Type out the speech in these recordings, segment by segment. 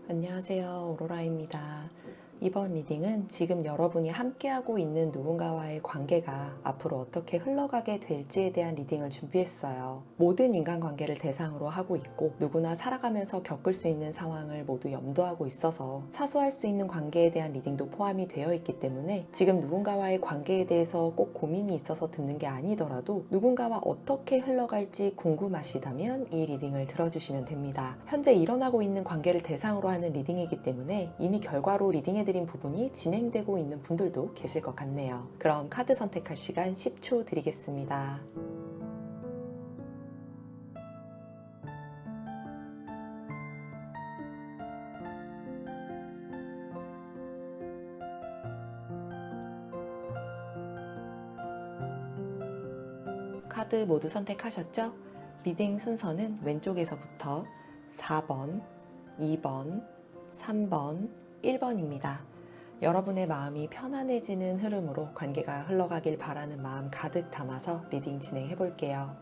안녕하세요. 오로라입니다. 이번 리딩은 지금 여러분이 함께하고 있는 누군가와의 관계가 앞으로 어떻게 흘러가게 될지에 대한 리딩을 준비했어요. 모든 인간관계를 대상으로 하고 있고 누구나 살아가면서 겪을 수 있는 상황을 모두 염두하고 있어서 사소할 수 있는 관계에 대한 리딩도 포함이 되어 있기 때문에 지금 누군가와의 관계에 대해서 꼭 고민이 있어서 듣는 게 아니더라도 누군가와 어떻게 흘러갈지 궁금하시다면 이 리딩을 들어주시면 됩니다. 현재 일어나고 있는 관계를 대상으로 하는 리딩이기 때문에 이미 결과로 리딩해드린 부분이 진행되고 있는 분들도 계실 것 같네요. 그럼 카드 선택할 시간 10초 드리겠습니다. 카드 모두 선택하셨죠? 리딩 순서는 왼쪽에서부터 4번, 2번, 3번, 1번입니다. 여러분의 마음이 편안해지는 흐름으로 관계가 흘러가길 바라는 마음 가득 담아서 리딩 진행해 볼게요.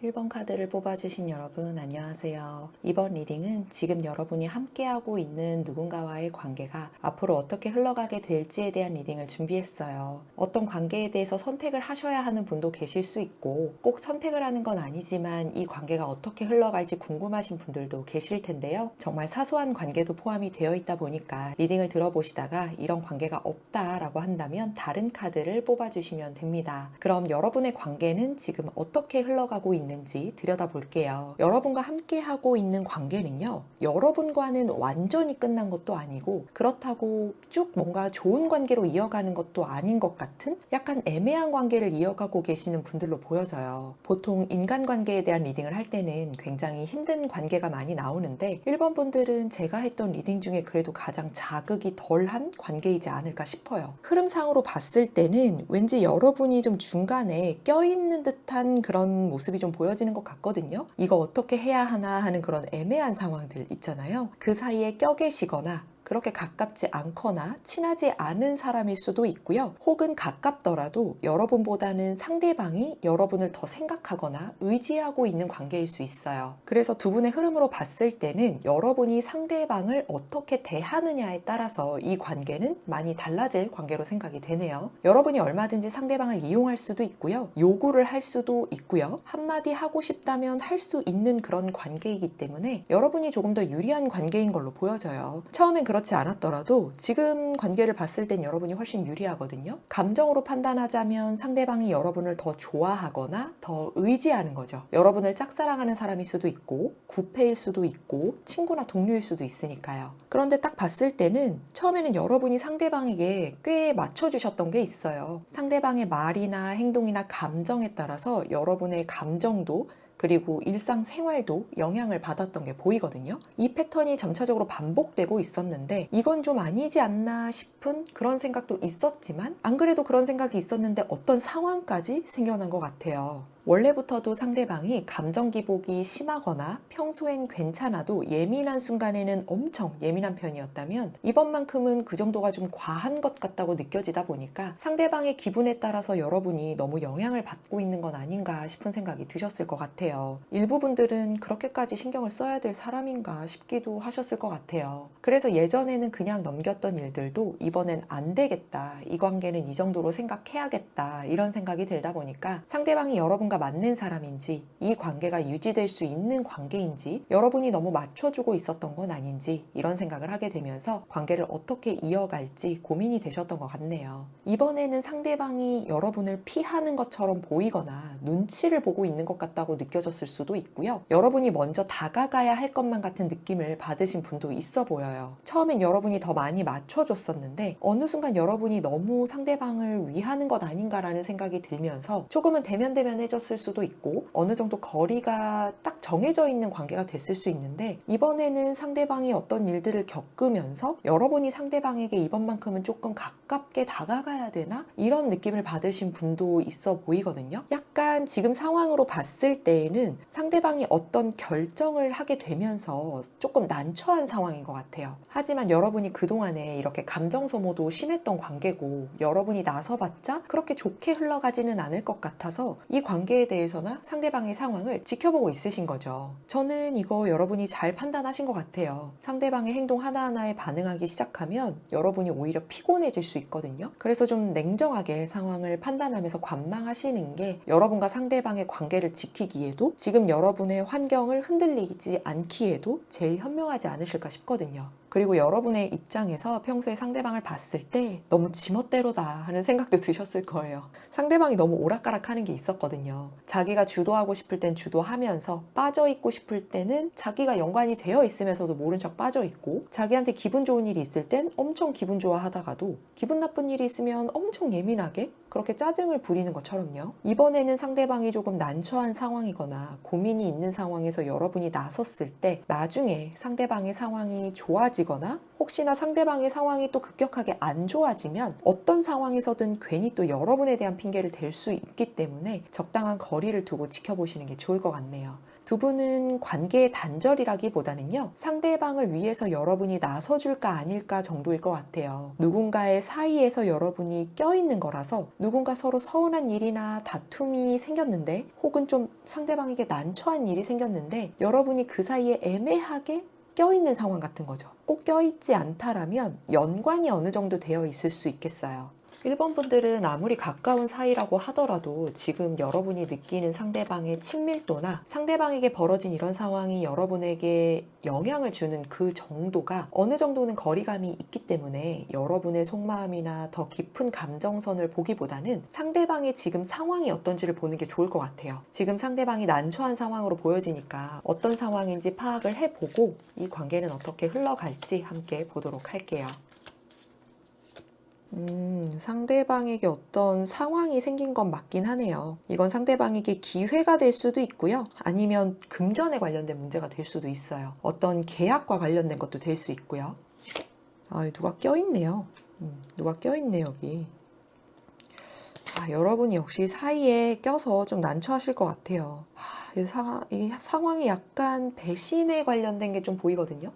1번 카드를 뽑아주신 여러분 안녕하세요. 이번 리딩은 지금 여러분이 함께하고 있는 누군가와의 관계가 앞으로 어떻게 흘러가게 될지에 대한 리딩을 준비했어요. 어떤 관계에 대해서 선택을 하셔야 하는 분도 계실 수 있고 꼭 선택을 하는 건 아니지만 이 관계가 어떻게 흘러갈지 궁금하신 분들도 계실 텐데요. 정말 사소한 관계도 포함이 되어 있다 보니까 리딩을 들어보시다가 이런 관계가 없다라고 한다면 다른 카드를 뽑아주시면 됩니다. 그럼 여러분의 관계는 지금 어떻게 흘러가고 있는지 들여다볼게요. 여러분과 함께 하고 있는 관계는요, 여러분과는 완전히 끝난 것도 아니고 그렇다고 쭉 뭔가 좋은 관계로 이어가는 것도 아닌 것 같은 약간 애매한 관계를 이어가고 계시는 분들로 보여져요. 보통 인간관계에 대한 리딩을 할 때는 굉장히 힘든 관계가 많이 나오는데 1번 분들은 제가 했던 리딩 중에 그래도 가장 자극이 덜한 관계이지 않을까 싶어요. 흐름상으로 봤을 때는 왠지 여러분이 좀 중간에 껴있는 듯한 그런 모습이 좀 보여지는 것 같거든요. 이거 어떻게 해야 하나 하는 그런 애매한 상황들 있잖아요. 그 사이에 껴 계시거나 그렇게 가깝지 않거나 친하지 않은 사람일 수도 있고요. 혹은 가깝더라도 여러분보다는 상대방이 여러분을 더 생각하거나 의지하고 있는 관계일 수 있어요. 그래서 두 분의 흐름으로 봤을 때는 여러분이 상대방을 어떻게 대하느냐에 따라서 이 관계는 많이 달라질 관계로 생각이 되네요. 여러분이 얼마든지 상대방을 이용할 수도 있고요. 요구를 할 수도 있고요. 한마디 하고 싶다면 할 수 있는 그런 관계이기 때문에 여러분이 조금 더 유리한 관계인 걸로 보여져요. 처음엔 그렇지 않았더라도 지금 관계를 봤을 땐 여러분이 훨씬 유리하거든요. 감정으로 판단하자면 상대방이 여러분을 더 좋아하거나 더 의지하는 거죠. 여러분을 짝사랑하는 사람일 수도 있고 구패일 수도 있고 친구나 동료일 수도 있으니까요. 그런데 딱 봤을 때는 처음에는 여러분이 상대방에게 꽤 맞춰주셨던 게 있어요. 상대방의 말이나 행동이나 감정에 따라서 여러분의 감정도 그리고 일상생활도 영향을 받았던 게 보이거든요. 이 패턴이 점차적으로 반복되고 있었는데 이건 좀 아니지 않나 싶은 그런 생각도 있었지만 안 그래도 그런 생각이 있었는데 어떤 상황까지 생겨난 것 같아요. 원래부터도 상대방이 감정 기복이 심하거나 평소엔 괜찮아도 예민한 순간에는 엄청 예민한 편이었다면 이번만큼은 그 정도가 좀 과한 것 같다고 느껴지다 보니까 상대방의 기분에 따라서 여러분이 너무 영향을 받고 있는 건 아닌가 싶은 생각이 드셨을 것 같아요. 일부 분들은 그렇게까지 신경을 써야 될 사람인가 싶기도 하셨을 것 같아요. 그래서 예전에는 그냥 넘겼던 일들도 이번엔 안 되겠다. 이 관계는 이 정도로 생각해야겠다. 이런 생각이 들다 보니까 상대방이 여러분과 맞는 사람인지 이 관계가 유지될 수 있는 관계인지 여러분이 너무 맞춰주고 있었던 건 아닌지 이런 생각을 하게 되면서 관계를 어떻게 이어갈지 고민이 되셨던 것 같네요. 이번에는 상대방이 여러분을 피하는 것처럼 보이거나 눈치를 보고 있는 것 같다고 느껴졌을 수도 있고요. 여러분이 먼저 다가가야 할 것만 같은 느낌을 받으신 분도 있어 보여요. 처음엔 여러분이 더 많이 맞춰줬었는데 어느 순간 여러분이 너무 상대방을 위하는 것 아닌가라는 생각이 들면서 조금은 대면대면해졌을 수도 있고 어느 정도 거리가 딱 정해져 있는 관계가 됐을 수 있는데 이번에는 상대방이 어떤 일들을 겪으면서 여러분이 상대방에게 이번만큼은 조금 가깝게 다가가야 되나? 이런 느낌을 받으신 분도 있어 보이거든요. 약간 지금 상황으로 봤을 때에는 상대방이 어떤 결정을 하게 되면서 조금 난처한 상황인 것 같아요. 하지만 여러분이 그동안에 이렇게 감정 소모도 심했던 관계고 여러분이 나서봤자 그렇게 좋게 흘러가지는 않을 것 같아서 이 관계 관계에 대해서나 상대방의 상황을 지켜보고 있으신 거죠. 저는 이거 여러분이 잘 판단하신 것 같아요. 상대방의 행동 하나하나에 반응하기 시작하면 여러분이 오히려 피곤해질 수 있거든요. 그래서 좀 냉정하게 상황을 판단하면서 관망하시는 게 여러분과 상대방의 관계를 지키기에도 지금 여러분의 환경을 흔들리지 않기에도 제일 현명하지 않으실까 싶거든요. 그리고 여러분의 입장에서 평소에 상대방을 봤을 때 너무 지멋대로다 하는 생각도 드셨을 거예요. 상대방이 너무 오락가락하는 게 있었거든요. 자기가 주도하고 싶을 땐 주도하면서 빠져있고 싶을 때는 자기가 연관이 되어 있으면서도 모른 척 빠져있고, 자기한테 기분 좋은 일이 있을 땐 엄청 기분 좋아하다가도 기분 나쁜 일이 있으면 엄청 예민하게 그렇게 짜증을 부리는 것처럼요. 이번에는 상대방이 조금 난처한 상황이거나 고민이 있는 상황에서 여러분이 나섰을 때 나중에 상대방의 상황이 좋아지거나 혹시나 상대방의 상황이 또 급격하게 안 좋아지면 어떤 상황에서든 괜히 또 여러분에 대한 핑계를 댈 수 있기 때문에 적당한 거리를 두고 지켜보시는 게 좋을 것 같네요. 두 분은 관계의 단절이라기보다는요, 상대방을 위해서 여러분이 나서줄까 아닐까 정도일 것 같아요. 누군가의 사이에서 여러분이 껴있는 거라서 누군가 서로 서운한 일이나 다툼이 생겼는데, 혹은 좀 상대방에게 난처한 일이 생겼는데 여러분이 그 사이에 애매하게 껴있는 상황 같은 거죠. 꼭 껴있지 않다라면 연관이 어느 정도 되어 있을 수 있겠어요. 1번 분들은 아무리 가까운 사이라고 하더라도 지금 여러분이 느끼는 상대방의 친밀도나 상대방에게 벌어진 이런 상황이 여러분에게 영향을 주는 그 정도가 어느 정도는 거리감이 있기 때문에 여러분의 속마음이나 더 깊은 감정선을 보기보다는 상대방의 지금 상황이 어떤지를 보는 게 좋을 것 같아요. 지금 상대방이 난처한 상황으로 보여지니까 어떤 상황인지 파악을 해보고 이 관계는 어떻게 흘러갈지 함께 보도록 할게요. 상대방에게 어떤 상황이 생긴 건 맞긴 하네요. 이건 상대방에게 기회가 될 수도 있고요. 아니면 금전에 관련된 문제가 될 수도 있어요. 어떤 계약과 관련된 것도 될 수 있고요. 누가 껴있네요. 누가 껴있네 여기. 여러분이 역시 사이에 껴서 좀 난처하실 것 같아요. 이 상황이 약간 배신에 관련된 게 좀 보이거든요.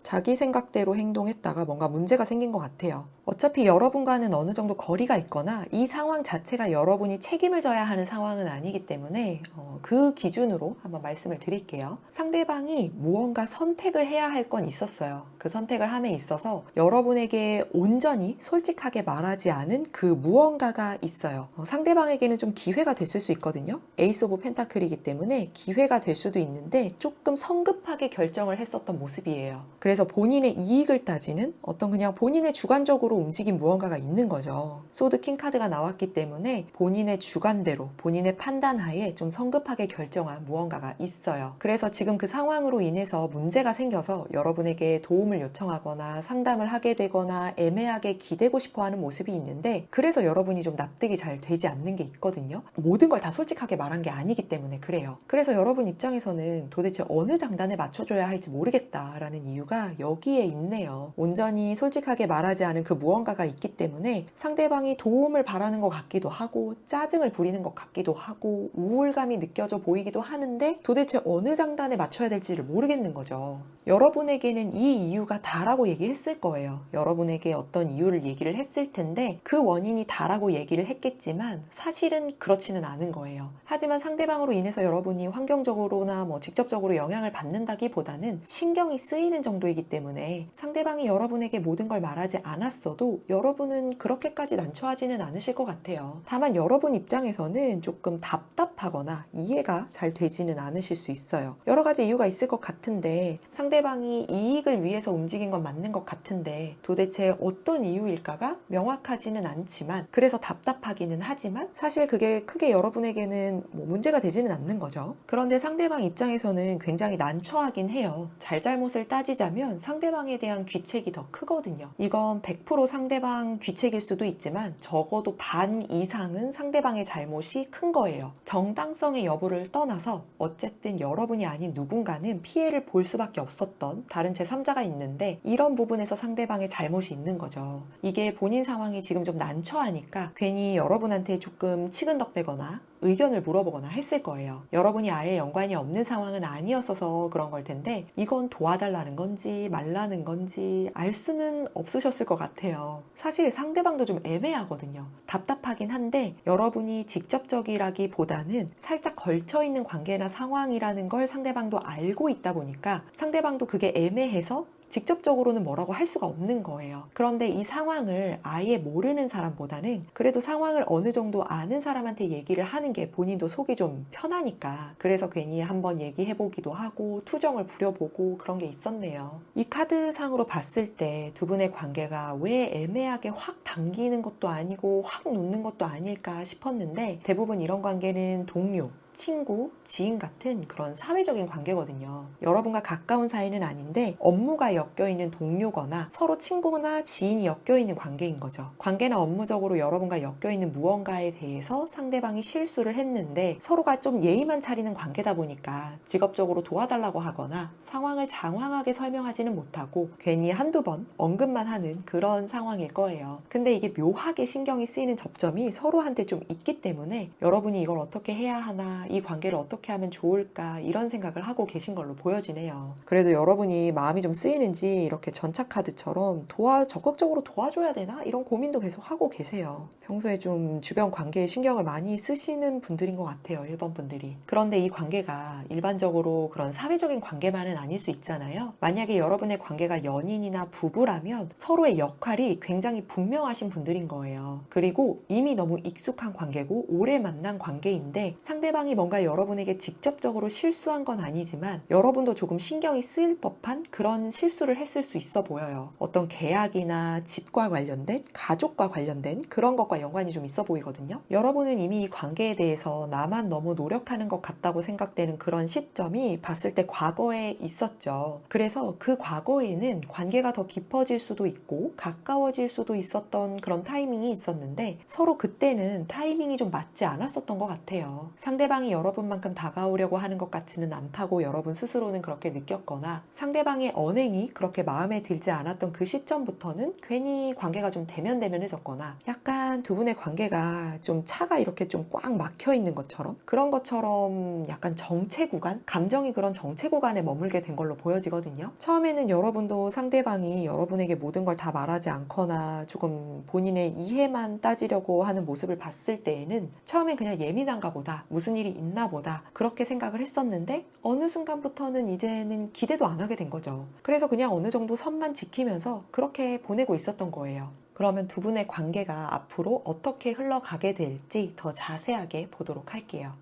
자기 생각대로 행동했다가 뭔가 문제가 생긴 것 같아요. 어차피 여러분과는 어느 정도 거리가 있거나 이 상황 자체가 여러분이 책임을 져야 하는 상황은 아니기 때문에 그 기준으로 한번 말씀을 드릴게요. 상대방이 무언가 선택을 해야 할 건 있었어요. 그 선택을 함에 있어서 여러분에게 온전히 솔직하게 말하지 않은 그 무언가가 있어요. 상대방에게는 좀 기회가 됐을 수 있거든요. 에이스 오브 펜타클이기 때문에 기회가 될 수도 있는데 조금 성급하게 결정을 했었던 모습이에요. 그래서 본인의 이익을 따지는 어떤 그냥 본인의 주관적으로 움직인 무언가가 있는 거죠. 소드 킹 카드가 나왔기 때문에 본인의 주관대로 본인의 판단하에 좀 성급하게 결정한 무언가가 있어요. 그래서 지금 그 상황으로 인해서 문제가 생겨서 여러분에게 도움을 요청하거나 상담을 하게 되거나 애매하게 기대고 싶어하는 모습이 있는데, 그래서 여러분이 좀 납득이 잘 되지 않는 게 있거든요. 모든 걸 다 솔직하게 말한 게 아니기 때문에 그래요. 그래서 여러분 입장에서는 도대체 어느 장단에 맞춰줘야 할지 모르겠다라는 이유가 여기에 있네요. 온전히 솔직하게 말하지 않은 그 무언가가 있기 때문에 상대방이 도움을 바라는 것 같기도 하고 짜증을 부리는 것 같기도 하고 우울감이 느껴져 보이기도 하는데 도대체 어느 장단에 맞춰야 될지를 모르겠는 거죠. 여러분에게는 이 이유가 다라고 얘기했을 거예요. 여러분에게 어떤 이유를 얘기를 했을 텐데 그 원인이 다라고 얘기를 했겠지만 사실은 그렇지는 않은 거예요. 하지만 상대방으로 인해서 여러분이 환경적으로나 직접적으로 영향을 받는다기보다는 신경이 쓰이는 정도이기 때문에 상대방이 여러분에게 모든 걸 말하지 않았어도 여러분은 그렇게까지 난처하지는 않으실 것 같아요. 다만 여러분 입장에서는 조금 답답하거나 이해가 잘 되지는 않으실 수 있어요. 여러 가지 이유가 있을 것 같은데 상대방이 이익을 위해서 움직인 건 맞는 것 같은데 도대체 어떤 이유일까가 명확하지는 않지만, 그래서 답답하기는 하지만 사실 그게 크게 여러분에게는 문제가 되지는 않는 거죠. 그런데 상대방 입장에서는 굉장히 난처하긴 해요. 잘잘못을 따지자면 상대방에 대한 귀책이 더 크거든요. 이건 100% 상대방 귀책일 수도 있지만 적어도 반 이상은 상대방의 잘못이 큰 거예요. 정당성의 여부를 떠나서 어쨌든 여러분이 아닌 누군가는 피해를 볼 수밖에 없었던 다른 제3자가 있는 있었는데 이런 부분에서 상대방의 잘못이 있는 거죠. 이게 본인 상황이 지금 좀 난처하니까 괜히 여러분한테 조금 치근덕대거나 의견을 물어보거나 했을 거예요. 여러분이 아예 연관이 없는 상황은 아니었어서 그런 걸 텐데 이건 도와달라는 건지 말라는 건지 알 수는 없으셨을 것 같아요. 사실 상대방도 좀 애매하거든요. 답답하긴 한데 여러분이 직접적이라기보다는 살짝 걸쳐있는 관계나 상황이라는 걸 상대방도 알고 있다 보니까 상대방도 그게 애매해서 직접적으로는 뭐라고 할 수가 없는 거예요. 그런데 이 상황을 아예 모르는 사람보다는 그래도 상황을 어느 정도 아는 사람한테 얘기를 하는 게 본인도 속이 좀 편하니까 그래서 괜히 한번 얘기해보기도 하고 투정을 부려보고 그런 게 있었네요. 이 카드상으로 봤을 때 두 분의 관계가 왜 애매하게 확 당기는 것도 아니고 확 놓는 것도 아닐까 싶었는데 대부분 이런 관계는 동료, 친구, 지인 같은 그런 사회적인 관계거든요. 여러분과 가까운 사이는 아닌데 업무가 엮여있는 동료거나 서로 친구나 지인이 엮여있는 관계인 거죠. 관계나 업무적으로 여러분과 엮여있는 무언가에 대해서 상대방이 실수를 했는데 서로가 좀 예의만 차리는 관계다 보니까 직업적으로 도와달라고 하거나 상황을 장황하게 설명하지는 못하고 괜히 한두 번 언급만 하는 그런 상황일 거예요. 근데 이게 묘하게 신경이 쓰이는 접점이 서로한테 좀 있기 때문에 여러분이 이걸 어떻게 해야 하나 이 관계를 어떻게 하면 좋을까 이런 생각을 하고 계신 걸로 보여지네요. 그래도 여러분이 마음이 좀 쓰이는지 이렇게 전차카드처럼 적극적으로 도와줘야 되나 이런 고민도 계속 하고 계세요. 평소에 좀 주변 관계에 신경을 많이 쓰시는 분들인 것 같아요. 1번 분들이. 그런데 이 관계가 일반적으로 그런 사회적인 관계만은 아닐 수 있잖아요. 만약에 여러분의 관계가 연인이나 부부라면 서로의 역할이 굉장히 분명하신 분들인 거예요. 그리고 이미 너무 익숙한 관계고 오래 만난 관계인데 상대방이 뭔가 여러분에게 직접적으로 실수한 건 아니지만 여러분도 조금 신경이 쓰일 법한 그런 실수를 했을 수 있어 보여요. 어떤 계약이나 집과 관련된 가족과 관련된 그런 것과 연관이 좀 있어 보이거든요. 여러분은 이미 이 관계에 대해서 나만 너무 노력하는 것 같다고 생각되는 그런 시점이 봤을 때 과거에 있었죠. 그래서 그 과거에는 관계가 더 깊어질 수도 있고 가까워질 수도 있었던 그런 타이밍이 있었는데 서로 그때는 타이밍이 좀 맞지 않았었던 것 같아요. 상대방이 여러분만큼 다가오려고 하는 것 같지는 않다고 여러분 스스로는 그렇게 느꼈거나 상대방의 언행이 그렇게 마음에 들지 않았던 그 시점부터는 괜히 관계가 좀 대면대면해졌거나 약간 두 분의 관계가 좀 차가 이렇게 좀 꽉 막혀 있는 것처럼 그런 것처럼 약간 정체 구간? 감정이 그런 정체 구간에 머물게 된 걸로 보여지거든요. 처음에는 여러분도 상대방이 여러분에게 모든 걸 다 말하지 않거나 조금 본인의 이해만 따지려고 하는 모습을 봤을 때에는 처음엔 그냥 예민한가 보다 무슨 일이 있나 보다 그렇게 생각을 했었는데 어느 순간부터는 이제는 기대도 안 하게 된 거죠. 그래서 그냥 어느 정도 선만 지키면서 그렇게 보내고 있었던 거예요. 그러면 두 분의 관계가 앞으로 어떻게 흘러가게 될지 더 자세하게 보도록 할게요.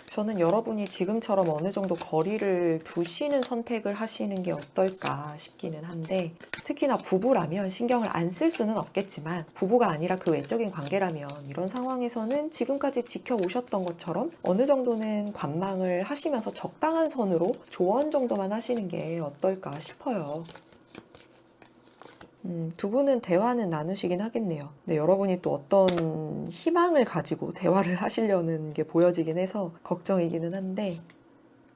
저는 여러분이 지금처럼 어느 정도 거리를 두시는 선택을 하시는 게 어떨까 싶기는 한데 특히나 부부라면 신경을 안 쓸 수는 없겠지만 부부가 아니라 그 외적인 관계라면 이런 상황에서는 지금까지 지켜오셨던 것처럼 어느 정도는 관망을 하시면서 적당한 선으로 조언 정도만 하시는 게 어떨까 싶어요. 두 분은 대화는 나누시긴 하겠네요. 근데 여러분이 또 어떤 희망을 가지고 대화를 하시려는 게 보여지긴 해서 걱정이기는 한데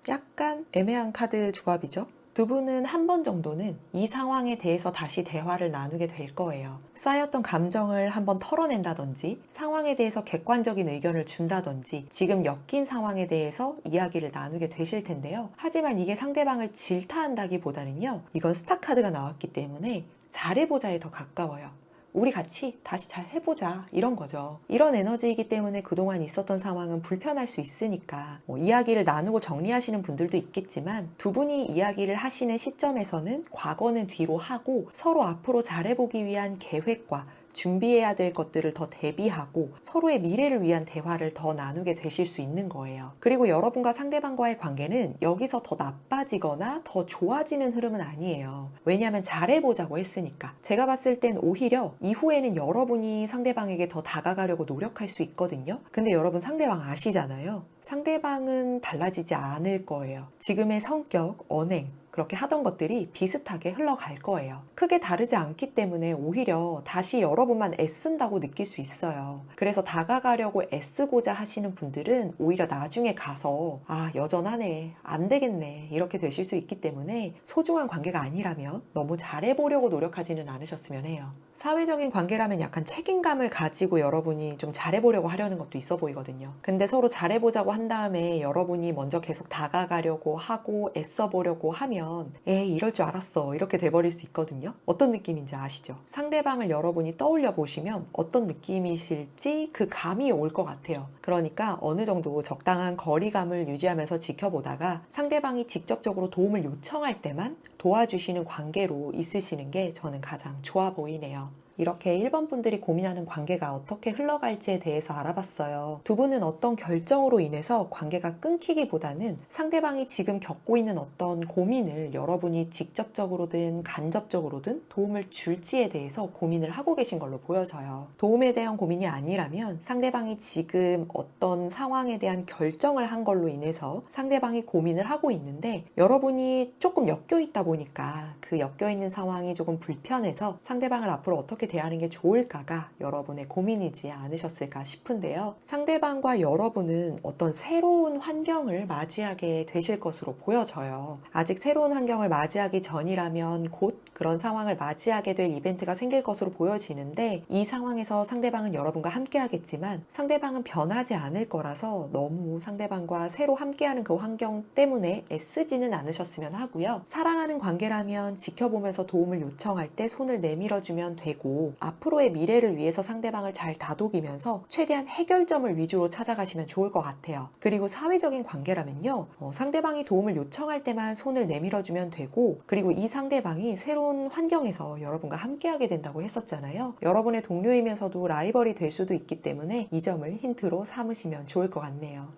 약간 애매한 카드 조합이죠. 두 분은 한 번 정도는 이 상황에 대해서 다시 대화를 나누게 될 거예요. 쌓였던 감정을 한번 털어낸다든지 상황에 대해서 객관적인 의견을 준다든지 지금 엮인 상황에 대해서 이야기를 나누게 되실 텐데요. 하지만 이게 상대방을 질타한다기보다는요. 이건 스타 카드가 나왔기 때문에 잘해보자에 더 가까워요. 우리 같이 다시 잘 해보자 이런 거죠. 이런 에너지이기 때문에 그동안 있었던 상황은 불편할 수 있으니까 이야기를 나누고 정리하시는 분들도 있겠지만 두 분이 이야기를 하시는 시점에서는 과거는 뒤로 하고 서로 앞으로 잘해보기 위한 계획과 준비해야 될 것들을 더 대비하고 서로의 미래를 위한 대화를 더 나누게 되실 수 있는 거예요. 그리고 여러분과 상대방과의 관계는 여기서 더 나빠지거나 더 좋아지는 흐름은 아니에요. 왜냐하면 잘해보자고 했으니까. 제가 봤을 땐 오히려 이후에는 여러분이 상대방에게 더 다가가려고 노력할 수 있거든요. 근데 여러분 상대방 아시잖아요. 상대방은 달라지지 않을 거예요. 지금의 성격, 언행, 그렇게 하던 것들이 비슷하게 흘러갈 거예요. 크게 다르지 않기 때문에 오히려 다시 여러분만 애쓴다고 느낄 수 있어요. 그래서 다가가려고 애쓰고자 하시는 분들은 오히려 나중에 가서 아, 여전하네, 안 되겠네, 이렇게 되실 수 있기 때문에 소중한 관계가 아니라면 너무 잘해보려고 노력하지는 않으셨으면 해요. 사회적인 관계라면 약간 책임감을 가지고 여러분이 좀 잘해보려고 하려는 것도 있어 보이거든요. 근데 서로 잘해보자고 한 다음에 여러분이 먼저 계속 다가가려고 하고 애써보려고 하면 에이, 이럴 줄 알았어, 이렇게 돼버릴 수 있거든요. 어떤 느낌인지 아시죠? 상대방을 여러분이 떠올려 보시면 어떤 느낌이실지 그 감이 올 것 같아요. 그러니까 어느 정도 적당한 거리감을 유지하면서 지켜보다가 상대방이 직접적으로 도움을 요청할 때만 도와주시는 관계로 있으시는 게 저는 가장 좋아 보이네요. 이렇게 1번 분들이 고민하는 관계가 어떻게 흘러갈지에 대해서 알아봤어요. 두 분은 어떤 결정으로 인해서 관계가 끊기기보다는 상대방이 지금 겪고 있는 어떤 고민을 여러분이 직접적으로든 간접적으로든 도움을 줄지에 대해서 고민을 하고 계신 걸로 보여져요. 도움에 대한 고민이 아니라면 상대방이 지금 어떤 상황에 대한 결정을 한 걸로 인해서 상대방이 고민을 하고 있는데 여러분이 조금 엮여 있다 보니까 그 엮여 있는 상황이 조금 불편해서 상대방을 앞으로 어떻게 대하는 게 좋을까가 여러분의 고민이지 않으셨을까 싶은데요. 상대방과 여러분은 어떤 새로운 환경을 맞이하게 되실 것으로 보여져요. 아직 새로운 환경을 맞이하기 전이라면 곧 그런 상황을 맞이하게 될 이벤트가 생길 것으로 보여지는데 이 상황에서 상대방은 여러분과 함께 하겠지만 상대방은 변하지 않을 거라서 너무 상대방과 새로 함께하는 그 환경 때문에 애쓰지는 않으셨으면 하고요. 사랑하는 관계라면 지켜보면서 도움을 요청할 때 손을 내밀어주면 되고 앞으로의 미래를 위해서 상대방을 잘 다독이면서 최대한 해결점을 위주로 찾아가시면 좋을 것 같아요. 그리고 사회적인 관계라면요, 상대방이 도움을 요청할 때만 손을 내밀어주면 되고 그리고 이 상대방이 새로운 환경에서 여러분과 함께하게 된다고 했었잖아요. 여러분의 동료이면서도 라이벌이 될 수도 있기 때문에 이 점을 힌트로 삼으시면 좋을 것 같네요.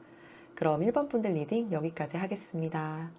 그럼 1번 분들 리딩 여기까지 하겠습니다.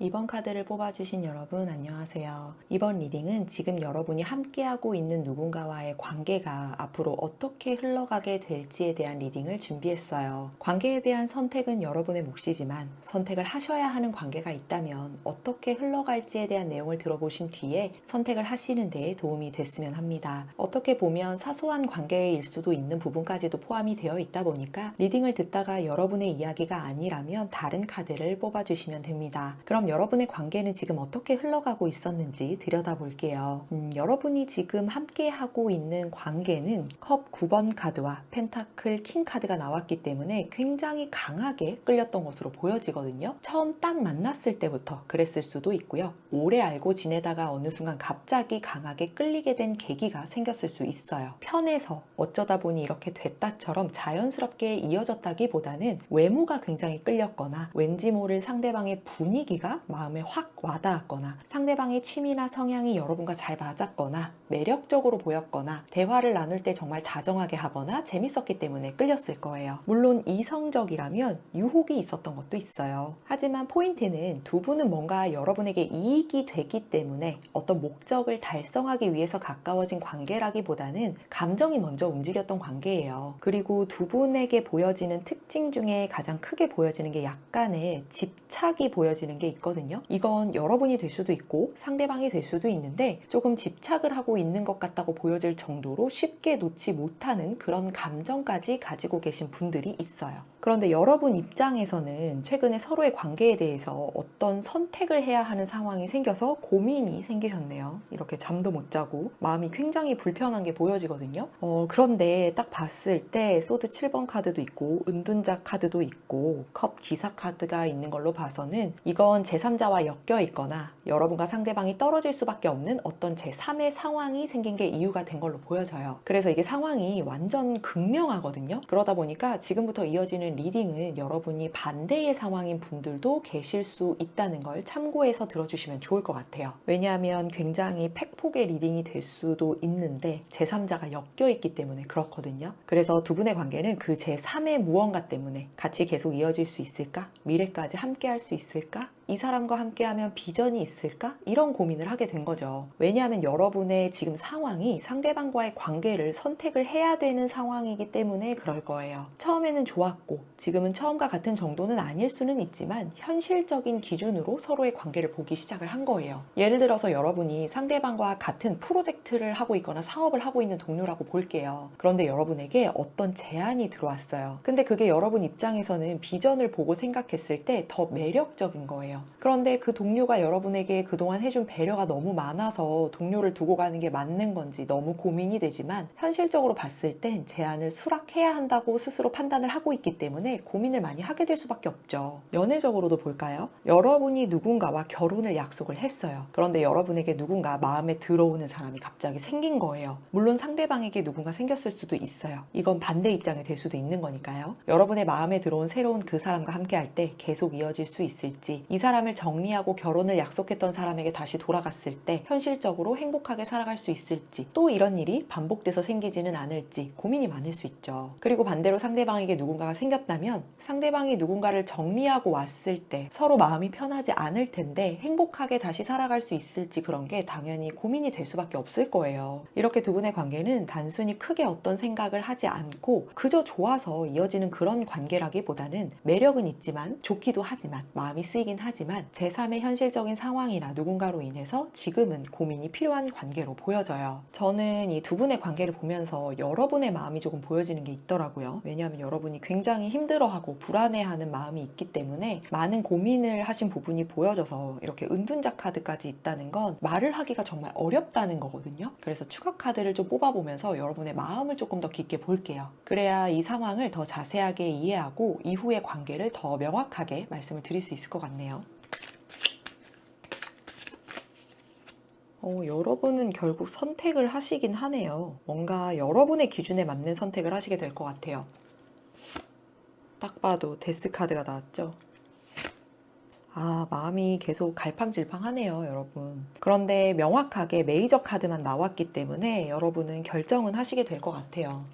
2번 카드를 뽑아주신 여러분 안녕하세요. 이번 리딩은 지금 여러분이 함께하고 있는 누군가와의 관계가 앞으로 어떻게 흘러가게 될지에 대한 리딩을 준비했어요. 관계에 대한 선택은 여러분의 몫이지만 선택을 하셔야 하는 관계가 있다면 어떻게 흘러갈지에 대한 내용을 들어보신 뒤에 선택을 하시는 데 도움이 됐으면 합니다. 어떻게 보면 사소한 관계일 수도 있는 부분까지도 포함이 되어 있다 보니까 리딩을 듣다가 여러분의 이야기가 아니라면 다른 카드를 뽑아주시면 됩니다. 그럼 여러분의 관계는 지금 어떻게 흘러가고 있었는지 들여다볼게요. 여러분이 지금 함께 하고 있는 관계는 컵 9번 카드와 펜타클 킹 카드가 나왔기 때문에 굉장히 강하게 끌렸던 것으로 보여지거든요. 처음 딱 만났을 때부터 그랬을 수도 있고요. 오래 알고 지내다가 어느 순간 갑자기 강하게 끌리게 된 계기가 생겼을 수 있어요. 편해서 어쩌다 보니 이렇게 됐다처럼 자연스럽게 이어졌다기보다는 외모가 굉장히 끌렸거나 왠지 모를 상대방의 분위기가 마음에 확 와닿았거나 상대방의 취미나 성향이 여러분과 잘 맞았거나 매력적으로 보였거나 대화를 나눌 때 정말 다정하게 하거나 재밌었기 때문에 끌렸을 거예요. 물론 이성적이라면 유혹이 있었던 것도 있어요. 하지만 포인트는 두 분은 뭔가 여러분에게 이익이 되기 때문에 어떤 목적을 달성하기 위해서 가까워진 관계라기보다는 감정이 먼저 움직였던 관계예요. 그리고 두 분에게 보여지는 특징 중에 가장 크게 보여지는 게 약간의 집착이 보여지는 게 있거든요. 이건 여러분이 될 수도 있고 상대방이 될 수도 있는데 조금 집착을 하고 있는 것 같다고 보여질 정도로 쉽게 놓지 못하는 그런 감정까지 가지고 계신 분들이 있어요. 그런데 여러분 입장에서는 최근에 서로의 관계에 대해서 어떤 선택을 해야 하는 상황이 생겨서 고민이 생기셨네요. 이렇게 잠도 못 자고 마음이 굉장히 불편한 게 보여지거든요. 그런데 딱 봤을 때 소드 7번 카드도 있고 은둔자 카드도 있고 컵 기사 카드가 있는 걸로 봐서는 이건 제3자와 엮여 있거나 여러분과 상대방이 떨어질 수밖에 없는 어떤 제3의 상황이 생긴 게 이유가 된 걸로 보여져요. 그래서 이게 상황이 완전 극명하거든요. 그러다 보니까 지금부터 이어지는 리딩은 여러분이 반대의 상황인 분들도 계실 수 있다는 걸 참고해서 들어주시면 좋을 것 같아요. 왜냐하면 굉장히 팩폭의 리딩이 될 수도 있는데 제3자가 엮여 있기 때문에 그렇거든요. 그래서 두 분의 관계는 그 제3의 무언가 때문에 같이 계속 이어질 수 있을까? 미래까지 함께 할 수 있을까? 이 사람과 함께하면 비전이 있을까? 이런 고민을 하게 된 거죠. 왜냐하면 여러분의 지금 상황이 상대방과의 관계를 선택을 해야 되는 상황이기 때문에 그럴 거예요. 처음에는 좋았고 지금은 처음과 같은 정도는 아닐 수는 있지만 현실적인 기준으로 서로의 관계를 보기 시작을 한 거예요. 예를 들어서 여러분이 상대방과 같은 프로젝트를 하고 있거나 사업을 하고 있는 동료라고 볼게요. 그런데 여러분에게 어떤 제안이 들어왔어요. 근데 그게 여러분 입장에서는 비전을 보고 생각했을 때 더 매력적인 거예요. 그런데 그 동료가 여러분에게 그동안 해준 배려가 너무 많아서 동료를 두고 가는 게 맞는 건지 너무 고민이 되지만 현실적으로 봤을 땐 제안을 수락해야 한다고 스스로 판단을 하고 있기 때문에 고민을 많이 하게 될 수밖에 없죠. 연애적으로도 볼까요? 여러분이 누군가와 결혼을 약속을 했어요. 그런데 여러분에게 누군가 마음에 들어오는 사람이 갑자기 생긴 거예요. 물론 상대방에게 누군가 생겼을 수도 있어요. 이건 반대 입장이 될 수도 있는 거니까요. 여러분의 마음에 들어온 새로운 그 사람과 함께 할 때 계속 이어질 수 있을지, 이 사람을 정리하고 결혼을 약속했던 사람에게 다시 돌아갔을 때 현실적으로 행복하게 살아갈 수 있을지, 또 이런 일이 반복돼서 생기지는 않을지 고민이 많을 수 있죠. 그리고 반대로 상대방에게 누군가가 생겼다면 상대방이 누군가를 정리하고 왔을 때 서로 마음이 편하지 않을 텐데 행복하게 다시 살아갈 수 있을지, 그런 게 당연히 고민이 될 수밖에 없을 거예요. 이렇게 두 분의 관계는 단순히 크게 어떤 생각을 하지 않고 그저 좋아서 이어지는 그런 관계라기보다는 매력은 있지만 좋기도 하지만 마음이 쓰이긴 하지만 제3의 현실적인 상황이나 누군가로 인해서 지금은 고민이 필요한 관계로 보여져요. 저는 이 두 분의 관계를 보면서 여러분의 마음이 조금 보여지는 게 있더라고요. 왜냐하면 여러분이 굉장히 힘들어하고 불안해하는 마음이 있기 때문에 많은 고민을 하신 부분이 보여져서 이렇게 은둔자 카드까지 있다는 건 말을 하기가 정말 어렵다는 거거든요. 그래서 추가 카드를 좀 뽑아보면서 여러분의 마음을 조금 더 깊게 볼게요. 그래야 이 상황을 더 자세하게 이해하고 이후의 관계를 더 명확하게 말씀을 드릴 수 있을 것 같네요. 여러분은 결국 선택을 하시긴 하네요. 뭔가 여러분의 기준에 맞는 선택을 하시게 될 것 같아요. 딱 봐도 데스 카드가 나왔죠. 마음이 계속 갈팡질팡하네요, 여러분. 그런데 명확하게 메이저 카드만 나왔기 때문에 여러분은 결정은 하시게 될 것 같아요.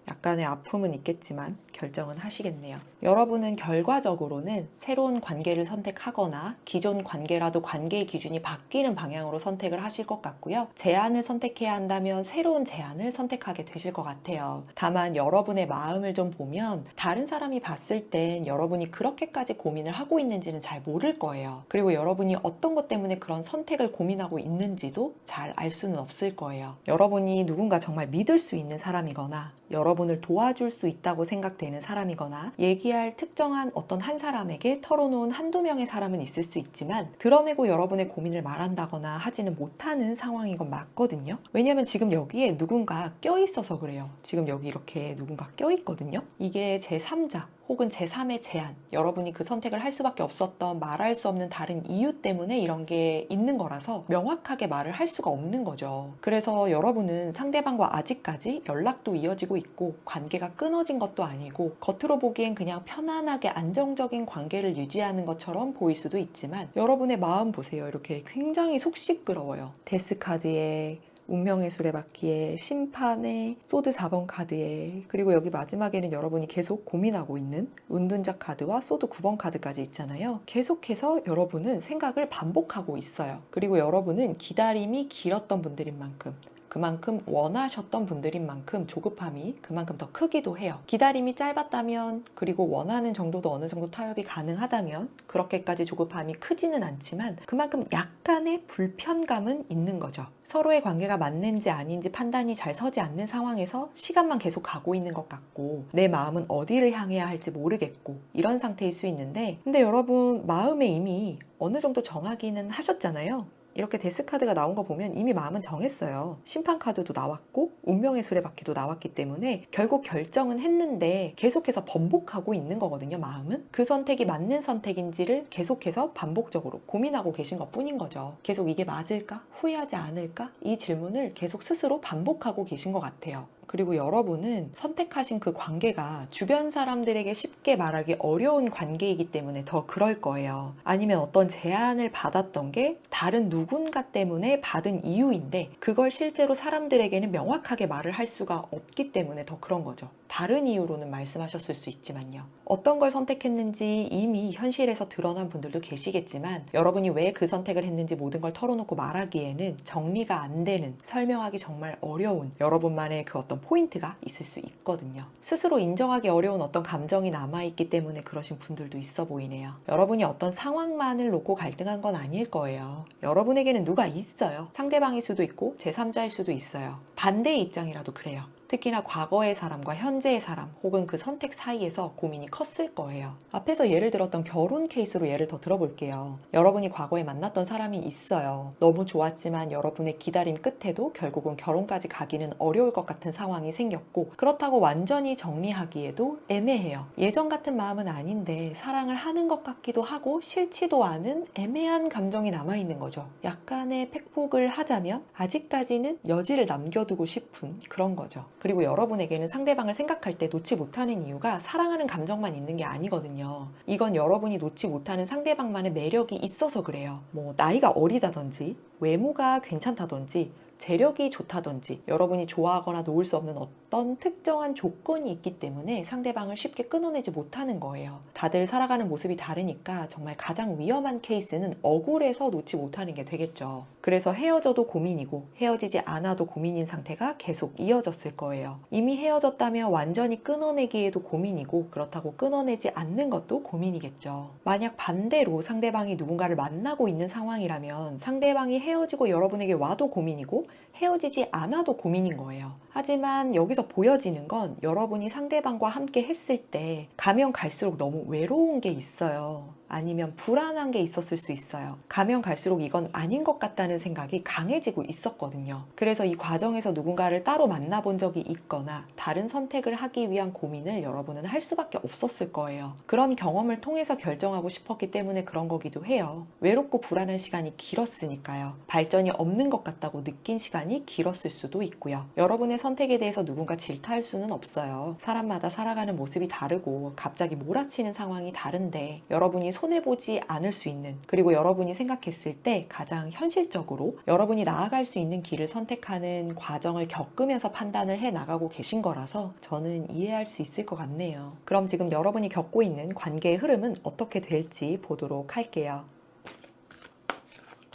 약간의 아픔은 있겠지만 결정은 하시겠네요. 여러분은 결과적으로는 새로운 관계를 선택하거나 기존 관계라도 관계의 기준이 바뀌는 방향으로 선택을 하실 것 같고요. 제안을 선택해야 한다면 새로운 제안을 선택하게 되실 것 같아요. 다만 여러분의 마음을 좀 보면 다른 사람이 봤을 땐 여러분이 그렇게까지 고민을 하고 있는지는 잘 모를 거예요. 그리고 여러분이 어떤 것 때문에 그런 선택을 고민하고 있는지도 잘 알 수는 없을 거예요. 여러분이 누군가 정말 믿을 수 있는 사람이거나 여러분을 도와줄 수 있다고 생각되는 사람이거나 얘기할 특정한 어떤 한 사람에게 털어놓은 한두 명의 사람은 있을 수 있지만 드러내고 여러분의 고민을 말한다거나 하지는 못하는 상황인 건 맞거든요. 왜냐면 지금 여기에 누군가 껴있어서 그래요. 지금 여기 이렇게 누군가 껴있거든요. 이게 제3자 혹은 제3의 제안, 여러분이 그 선택을 할 수밖에 없었던 말할 수 없는 다른 이유 때문에 이런 게 있는 거라서 명확하게 말을 할 수가 없는 거죠. 그래서 여러분은 상대방과 아직까지 연락도 이어지고 있고 관계가 끊어진 것도 아니고 겉으로 보기엔 그냥 편안하게 안정적인 관계를 유지하는 것처럼 보일 수도 있지만 여러분의 마음 보세요. 이렇게 굉장히 속 시끄러워요. 데스 카드에 운명의 수레바퀴에 심판에 소드 4번 카드에, 그리고 여기 마지막에는 여러분이 계속 고민하고 있는 은둔자 카드와 소드 9번 카드까지 있잖아요. 계속해서 여러분은 생각을 반복하고 있어요. 그리고 여러분은 기다림이 길었던 분들인 만큼, 그만큼 원하셨던 분들인 만큼 조급함이 그만큼 더 크기도 해요. 기다림이 짧았다면, 그리고 원하는 정도도 어느 정도 타협이 가능하다면 그렇게까지 조급함이 크지는 않지만 그만큼 약간의 불편감은 있는 거죠. 서로의 관계가 맞는지 아닌지 판단이 잘 서지 않는 상황에서 시간만 계속 가고 있는 것 같고 내 마음은 어디를 향해야 할지 모르겠고 이런 상태일 수 있는데, 근데 여러분 마음에 이미 어느 정도 정하기는 하셨잖아요. 이렇게 데스카드가 나온 거 보면 이미 마음은 정했어요. 심판카드도 나왔고 운명의 수레바퀴도 나왔기 때문에 결국 결정은 했는데 계속해서 번복하고 있는 거거든요. 마음은 그 선택이 맞는 선택인지를 계속해서 반복적으로 고민하고 계신 것 뿐인 거죠. 계속 이게 맞을까? 후회하지 않을까? 이 질문을 계속 스스로 반복하고 계신 것 같아요. 그리고 여러분은 선택하신 그 관계가 주변 사람들에게 쉽게 말하기 어려운 관계이기 때문에 더 그럴 거예요. 아니면 어떤 제안을 받았던 게 다른 누군가 때문에 받은 이유인데 그걸 실제로 사람들에게는 명확하게 말을 할 수가 없기 때문에 더 그런 거죠. 다른 이유로는 말씀하셨을 수 있지만요. 어떤 걸 선택했는지 이미 현실에서 드러난 분들도 계시겠지만 여러분이 왜 그 선택을 했는지 모든 걸 털어놓고 말하기에는 정리가 안 되는, 설명하기 정말 어려운 여러분만의 그 어떤 포인트가 있을 수 있거든요. 스스로 인정하기 어려운 어떤 감정이 남아있기 때문에 그러신 분들도 있어 보이네요. 여러분이 어떤 상황만을 놓고 갈등한 건 아닐 거예요. 여러분에게는 누가 있어요. 상대방일 수도 있고 제3자일 수도 있어요. 반대의 입장이라도 그래요. 특히나 과거의 사람과 현재의 사람 혹은 그 선택 사이에서 고민이 컸을 거예요. 앞에서 예를 들었던 결혼 케이스로 예를 더 들어볼게요. 여러분이 과거에 만났던 사람이 있어요. 너무 좋았지만 여러분의 기다림 끝에도 결국은 결혼까지 가기는 어려울 것 같은 상황이 생겼고 그렇다고 완전히 정리하기에도 애매해요. 예전 같은 마음은 아닌데 사랑을 하는 것 같기도 하고 싫지도 않은 애매한 감정이 남아있는 거죠. 약간의 팩폭을 하자면 아직까지는 여지를 남겨두고 싶은 그런 거죠. 그리고 여러분에게는 상대방을 생각할 때 놓지 못하는 이유가 사랑하는 감정만 있는 게 아니거든요. 이건 여러분이 놓지 못하는 상대방만의 매력이 있어서 그래요. 뭐 나이가 어리다든지 외모가 괜찮다든지 재력이 좋다든지 여러분이 좋아하거나 놓을 수 없는 어떤 특정한 조건이 있기 때문에 상대방을 쉽게 끊어내지 못하는 거예요. 다들 살아가는 모습이 다르니까 정말 가장 위험한 케이스는 억울해서 놓지 못하는 게 되겠죠. 그래서 헤어져도 고민이고 헤어지지 않아도 고민인 상태가 계속 이어졌을 거예요. 이미 헤어졌다면 완전히 끊어내기에도 고민이고 그렇다고 끊어내지 않는 것도 고민이겠죠. 만약 반대로 상대방이 누군가를 만나고 있는 상황이라면 상대방이 헤어지고 여러분에게 와도 고민이고 헤어지지 않아도 고민인 거예요. 하지만 여기서 보여지는 건 여러분이 상대방과 함께 했을 때 가면 갈수록 너무 외로운 게 있어요. 아니면 불안한 게 있었을 수 있어요. 가면 갈수록 이건 아닌 것 같다는 생각이 강해지고 있었거든요. 그래서 이 과정에서 누군가를 따로 만나본 적이 있거나 다른 선택을 하기 위한 고민을 여러분은 할 수밖에 없었을 거예요. 그런 경험을 통해서 결정하고 싶었기 때문에 그런 거기도 해요. 외롭고 불안한 시간이 길었으니까요. 발전이 없는 것 같다고 느낀 시간이 길었을 수도 있고요. 여러분의 선택에 대해서 누군가 질타할 수는 없어요. 사람마다 살아가는 모습이 다르고 갑자기 몰아치는 상황이 다른데 여러분이 손해보지 않을 수 있는 그리고 여러분이 생각했을 때 가장 현실적으로 여러분이 나아갈 수 있는 길을 선택하는 과정을 겪으면서 판단을 해 나가고 계신 거라서 저는 이해할 수 있을 것 같네요. 그럼 지금 여러분이 겪고 있는 관계의 흐름은 어떻게 될지 보도록 할게요.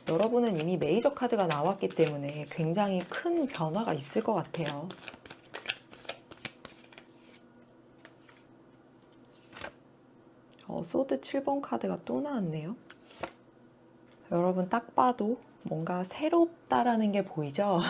여러분은 이미 메이저 카드가 나왔기 때문에 굉장히 큰 변화가 있을 것 같아요. 소드 7번 카드가 또 나왔네요. 여러분 딱 봐도 뭔가 새롭다라는 게 보이죠?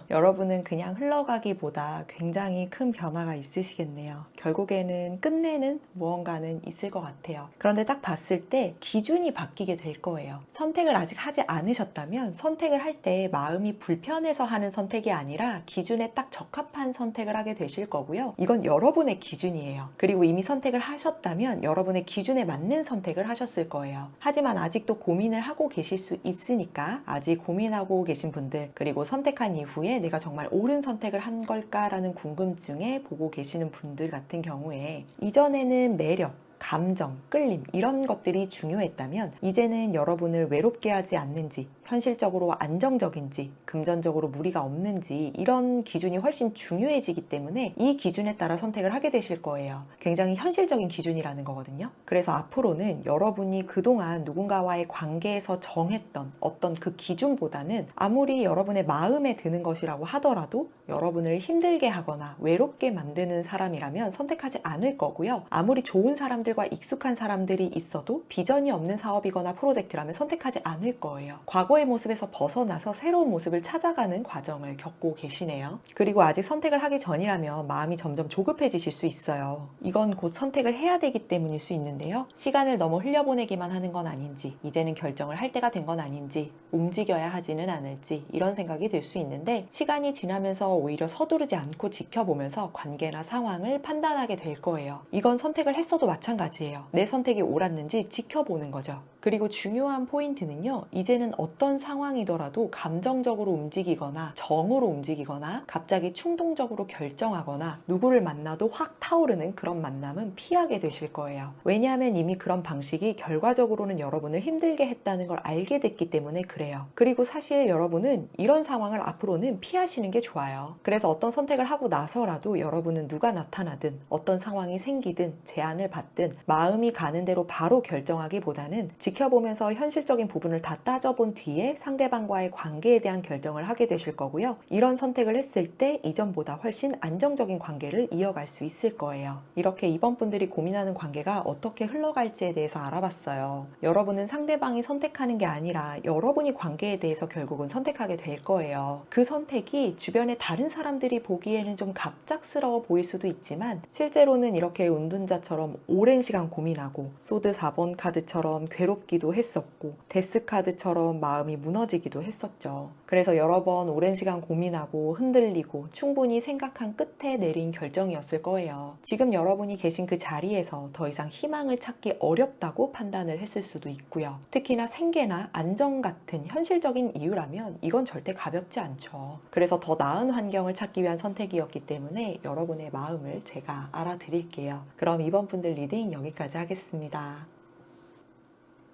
여러분은 그냥 흘러가기보다 굉장히 큰 변화가 있으시겠네요. 결국에는 끝내는 무언가는 있을 것 같아요. 그런데 딱 봤을 때 기준이 바뀌게 될 거예요. 선택을 아직 하지 않으셨다면 선택을 할 때 마음이 불편해서 하는 선택이 아니라 기준에 딱 적합한 선택을 하게 되실 거고요. 이건 여러분의 기준이에요. 그리고 이미 선택을 하셨다면 여러분의 기준에 맞는 선택을 하셨을 거예요. 하지만 아직도 고민을 하고 계실 수 있으니까 아직 고민하고 계신 분들 그리고 선택한 이후에 내가 정말 옳은 선택을 한 걸까라는 궁금증에 보고 계시는 분들 같은 경우에 이전에는 매력, 감정, 끌림 이런 것들이 중요했다면 이제는 여러분을 외롭게 하지 않는지 현실적으로 안정적인지 금전적으로 무리가 없는지 이런 기준이 훨씬 중요해지기 때문에 이 기준에 따라 선택을 하게 되실 거예요. 굉장히 현실적인 기준이라는 거거든요. 그래서 앞으로는 여러분이 그동안 누군가와의 관계에서 정했던 어떤 그 기준보다는 아무리 여러분의 마음에 드는 것이라고 하더라도 여러분을 힘들게 하거나 외롭게 만드는 사람이라면 선택하지 않을 거고요. 아무리 좋은 사람들과 익숙한 사람들이 있어도 비전이 없는 사업이거나 프로젝트라면 선택하지 않을 거예요. 과거의 모습에서 벗어나서 새로운 모습을 찾아가는 과정을 겪고 계시네요. 그리고 아직 선택을 하기 전이라면 마음이 점점 조급해지실 수 있어요. 이건 곧 선택을 해야 되기 때문일 수 있는데요. 시간을 너무 흘려보내기만 하는 건 아닌지 이제는 결정을 할 때가 된 건 아닌지 움직여야 하지는 않을지 이런 생각이 들 수 있는데 시간이 지나면서 오히려 서두르지 않고 지켜보면서 관계나 상황을 판단하게 될 거예요. 이건 선택을 했어도 마찬가지예요. 내 선택이 옳았는지 지켜보는 거죠. 그리고 중요한 포인트는요. 이제는 어떤 상황이더라도 감정적으로 움직이거나 정으로 움직이거나 갑자기 충동적으로 결정하거나 누구를 만나도 확 타오르는 그런 만남은 피하게 되실 거예요. 왜냐하면 이미 그런 방식이 결과적으로는 여러분을 힘들게 했다는 걸 알게 됐기 때문에 그래요. 그리고 사실 여러분은 이런 상황을 앞으로는 피하시는 게 좋아요. 그래서 어떤 선택을 하고 나서라도 여러분은 누가 나타나든 어떤 상황이 생기든 제안을 받든 마음이 가는 대로 바로 결정하기보다는 지켜보면서 현실적인 부분을 다 따져본 뒤에 상대방과의 관계에 대한 결정을 하게 되실 거고요. 이런 선택을 했을 때 이전보다 훨씬 안정적인 관계를 이어갈 수 있을 거예요. 이렇게 이번 분들이 고민하는 관계가 어떻게 흘러갈지에 대해서 알아봤어요. 여러분은 상대방이 선택하는 게 아니라 여러분이 관계에 대해서 결국은 선택하게 될 거예요. 그 선택이 주변의 다른 사람들이 보기에는 좀 갑작스러워 보일 수도 있지만 실제로는 이렇게 운둔자처럼 오랜 시간 고민하고 소드 4번 카드처럼 괴롭기도 했었고 데스 카드처럼 마음이 무너지기도 했었죠. 그래서 여러 번 오랜 시간 고민하고 흔들리고 충분히 생각한 끝에 내린 결정이었을 거예요. 지금 여러분이 계신 그 자리에서 더 이상 희망을 찾기 어렵다고 판단을 했을 수도 있고요. 특히나 생계나 안정 같은 현실적인 이유라면 이건 절대 가볍지 않죠. 그래서 더 나은 환경을 찾기 위한 선택이었기 때문에 여러분의 마음을 제가 알아드릴게요. 그럼 이번 분들 리딩 여기까지 하겠습니다.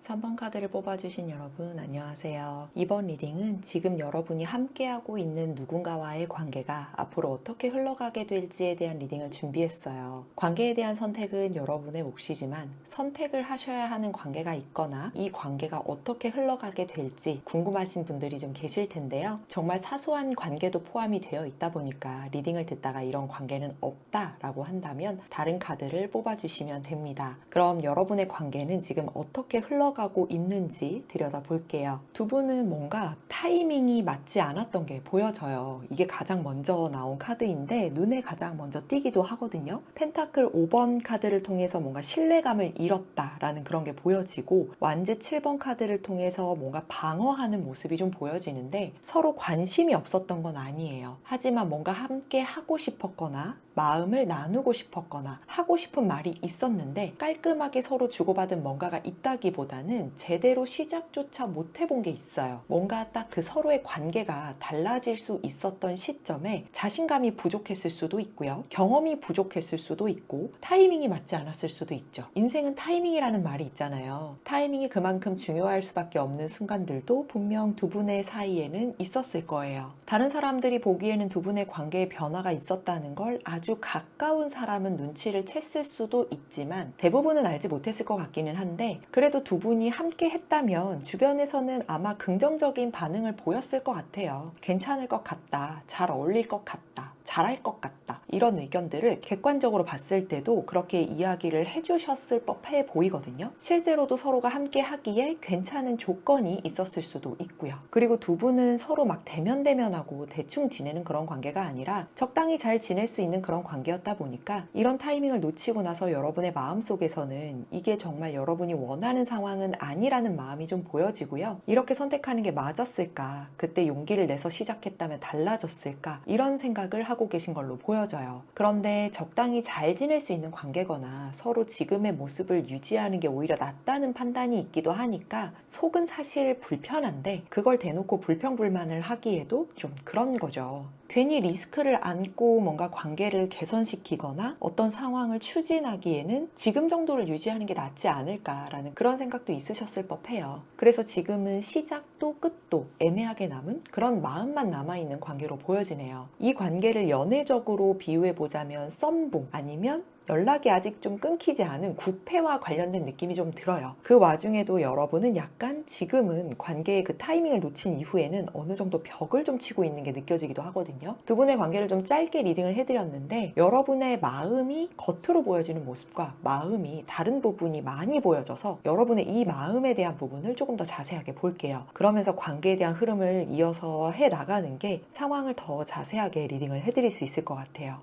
3번 카드를 뽑아주신 여러분 안녕하세요. 이번 리딩은 지금 여러분이 함께하고 있는 누군가와의 관계가 앞으로 어떻게 흘러가게 될지에 대한 리딩을 준비했어요. 관계에 대한 선택은 여러분의 몫이지만 선택을 하셔야 하는 관계가 있거나 이 관계가 어떻게 흘러가게 될지 궁금하신 분들이 좀 계실 텐데요. 정말 사소한 관계도 포함이 되어 있다 보니까 리딩을 듣다가 이런 관계는 없다라고 한다면 다른 카드를 뽑아주시면 됩니다. 그럼 여러분의 관계는 지금 어떻게 흘러가고 있는지 들여다볼게요. 두 분은 뭔가 타이밍이 맞지 않았던 게 보여져요. 이게 가장 먼저 나온 카드인데 눈에 가장 먼저 띄기도 하거든요. 펜타클 5번 카드를 통해서 뭔가 신뢰감을 잃었다라는 그런 게 보여지고 완즈 7번 카드를 통해서 뭔가 방어하는 모습이 좀 보여지는데 서로 관심이 없었던 건 아니에요. 하지만 뭔가 함께 하고 싶었거나 마음을 나누고 싶었거나 하고 싶은 말이 있었는데 깔끔하게 서로 주고받은 뭔가가 있다기보다는 제대로 시작조차 못 해본 게 있어요. 뭔가 딱 그 서로의 관계가 달라질 수 있었던 시점에 자신감이 부족했을 수도 있고요. 경험이 부족했을 수도 있고 타이밍이 맞지 않았을 수도 있죠. 인생은 타이밍이라는 말이 있잖아요. 타이밍이 그만큼 중요할 수밖에 없는 순간들도 분명 두 분의 사이에는 있었을 거예요. 다른 사람들이 보기에는 두 분의 관계에 변화가 있었다는 걸 아주 가까운 사람은 눈치를 챘을 수도 있지만 대부분은 알지 못했을 것 같기는 한데 그래도 두 분이 함께 했다면 주변에서는 아마 긍정적인 반응을 보였을 것 같아요. 괜찮을 것 같다. 잘 어울릴 것 같다. 잘할 것 같다. 이런 의견들을 객관적으로 봤을 때도 그렇게 이야기를 해주셨을 법해 보이거든요. 실제로도 서로가 함께 하기에 괜찮은 조건이 있었을 수도 있고요. 그리고 두 분은 서로 막 대면대면하고 대충 지내는 그런 관계가 아니라 적당히 잘 지낼 수 있는 그런 관계였다 보니까 이런 타이밍을 놓치고 나서 여러분의 마음속에서는 이게 정말 여러분이 원하는 상황은 아니라는 마음이 좀 보여지고요. 이렇게 선택하는 게 맞았을까? 그때 용기를 내서 시작했다면 달라졌을까? 이런 생각을 하고 계신 걸로 보여져요. 그런데 적당히 잘 지낼 수 있는 관계거나 서로 지금의 모습을 유지하는 게 오히려 낫다는 판단이 있기도 하니까 속은 사실 불편한데 그걸 대놓고 불평불만을 하기에도 좀 그런 거죠. 괜히 리스크를 안고 뭔가 관계를 개선시키거나 어떤 상황을 추진하기에는 지금 정도를 유지하는 게 낫지 않을까라는 그런 생각도 있으셨을 법해요. 그래서 지금은 시작도 끝도 애매하게 남은 그런 마음만 남아있는 관계로 보여지네요. 이 관계를 연애적으로 비유해보자면 썸봉 아니면 연락이 아직 좀 끊기지 않은 구패와 관련된 느낌이 좀 들어요. 그 와중에도 여러분은 약간 지금은 관계의 그 타이밍을 놓친 이후에는 어느 정도 벽을 좀 치고 있는 게 느껴지기도 하거든요. 두 분의 관계를 좀 짧게 리딩을 해드렸는데 여러분의 마음이 겉으로 보여지는 모습과 마음이 다른 부분이 많이 보여져서 여러분의 이 마음에 대한 부분을 조금 더 자세하게 볼게요. 그러면서 관계에 대한 흐름을 이어서 해나가는 게 상황을 더 자세하게 리딩을 해드릴 수 있을 것 같아요.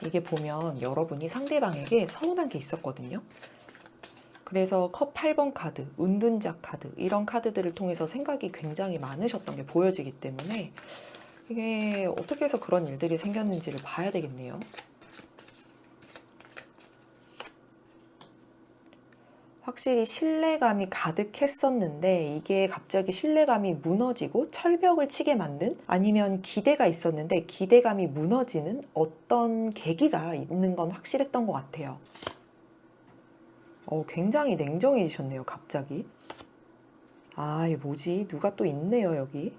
이게 보면 여러분이 상대방에게 서운한 게 있었거든요. 그래서 컵 8번 카드, 은둔자 카드 이런 카드들을 통해서 생각이 굉장히 많으셨던 게 보여지기 때문에 이게 어떻게 해서 그런 일들이 생겼는지를 봐야 되겠네요. 확실히 신뢰감이 가득했었는데 이게 갑자기 신뢰감이 무너지고 철벽을 치게 만든 아니면 기대가 있었는데 기대감이 무너지는 어떤 계기가 있는 건 확실했던 것 같아요. 굉장히 냉정해지셨네요, 갑자기. 아, 이게 뭐지? 누가 또 있네요, 여기.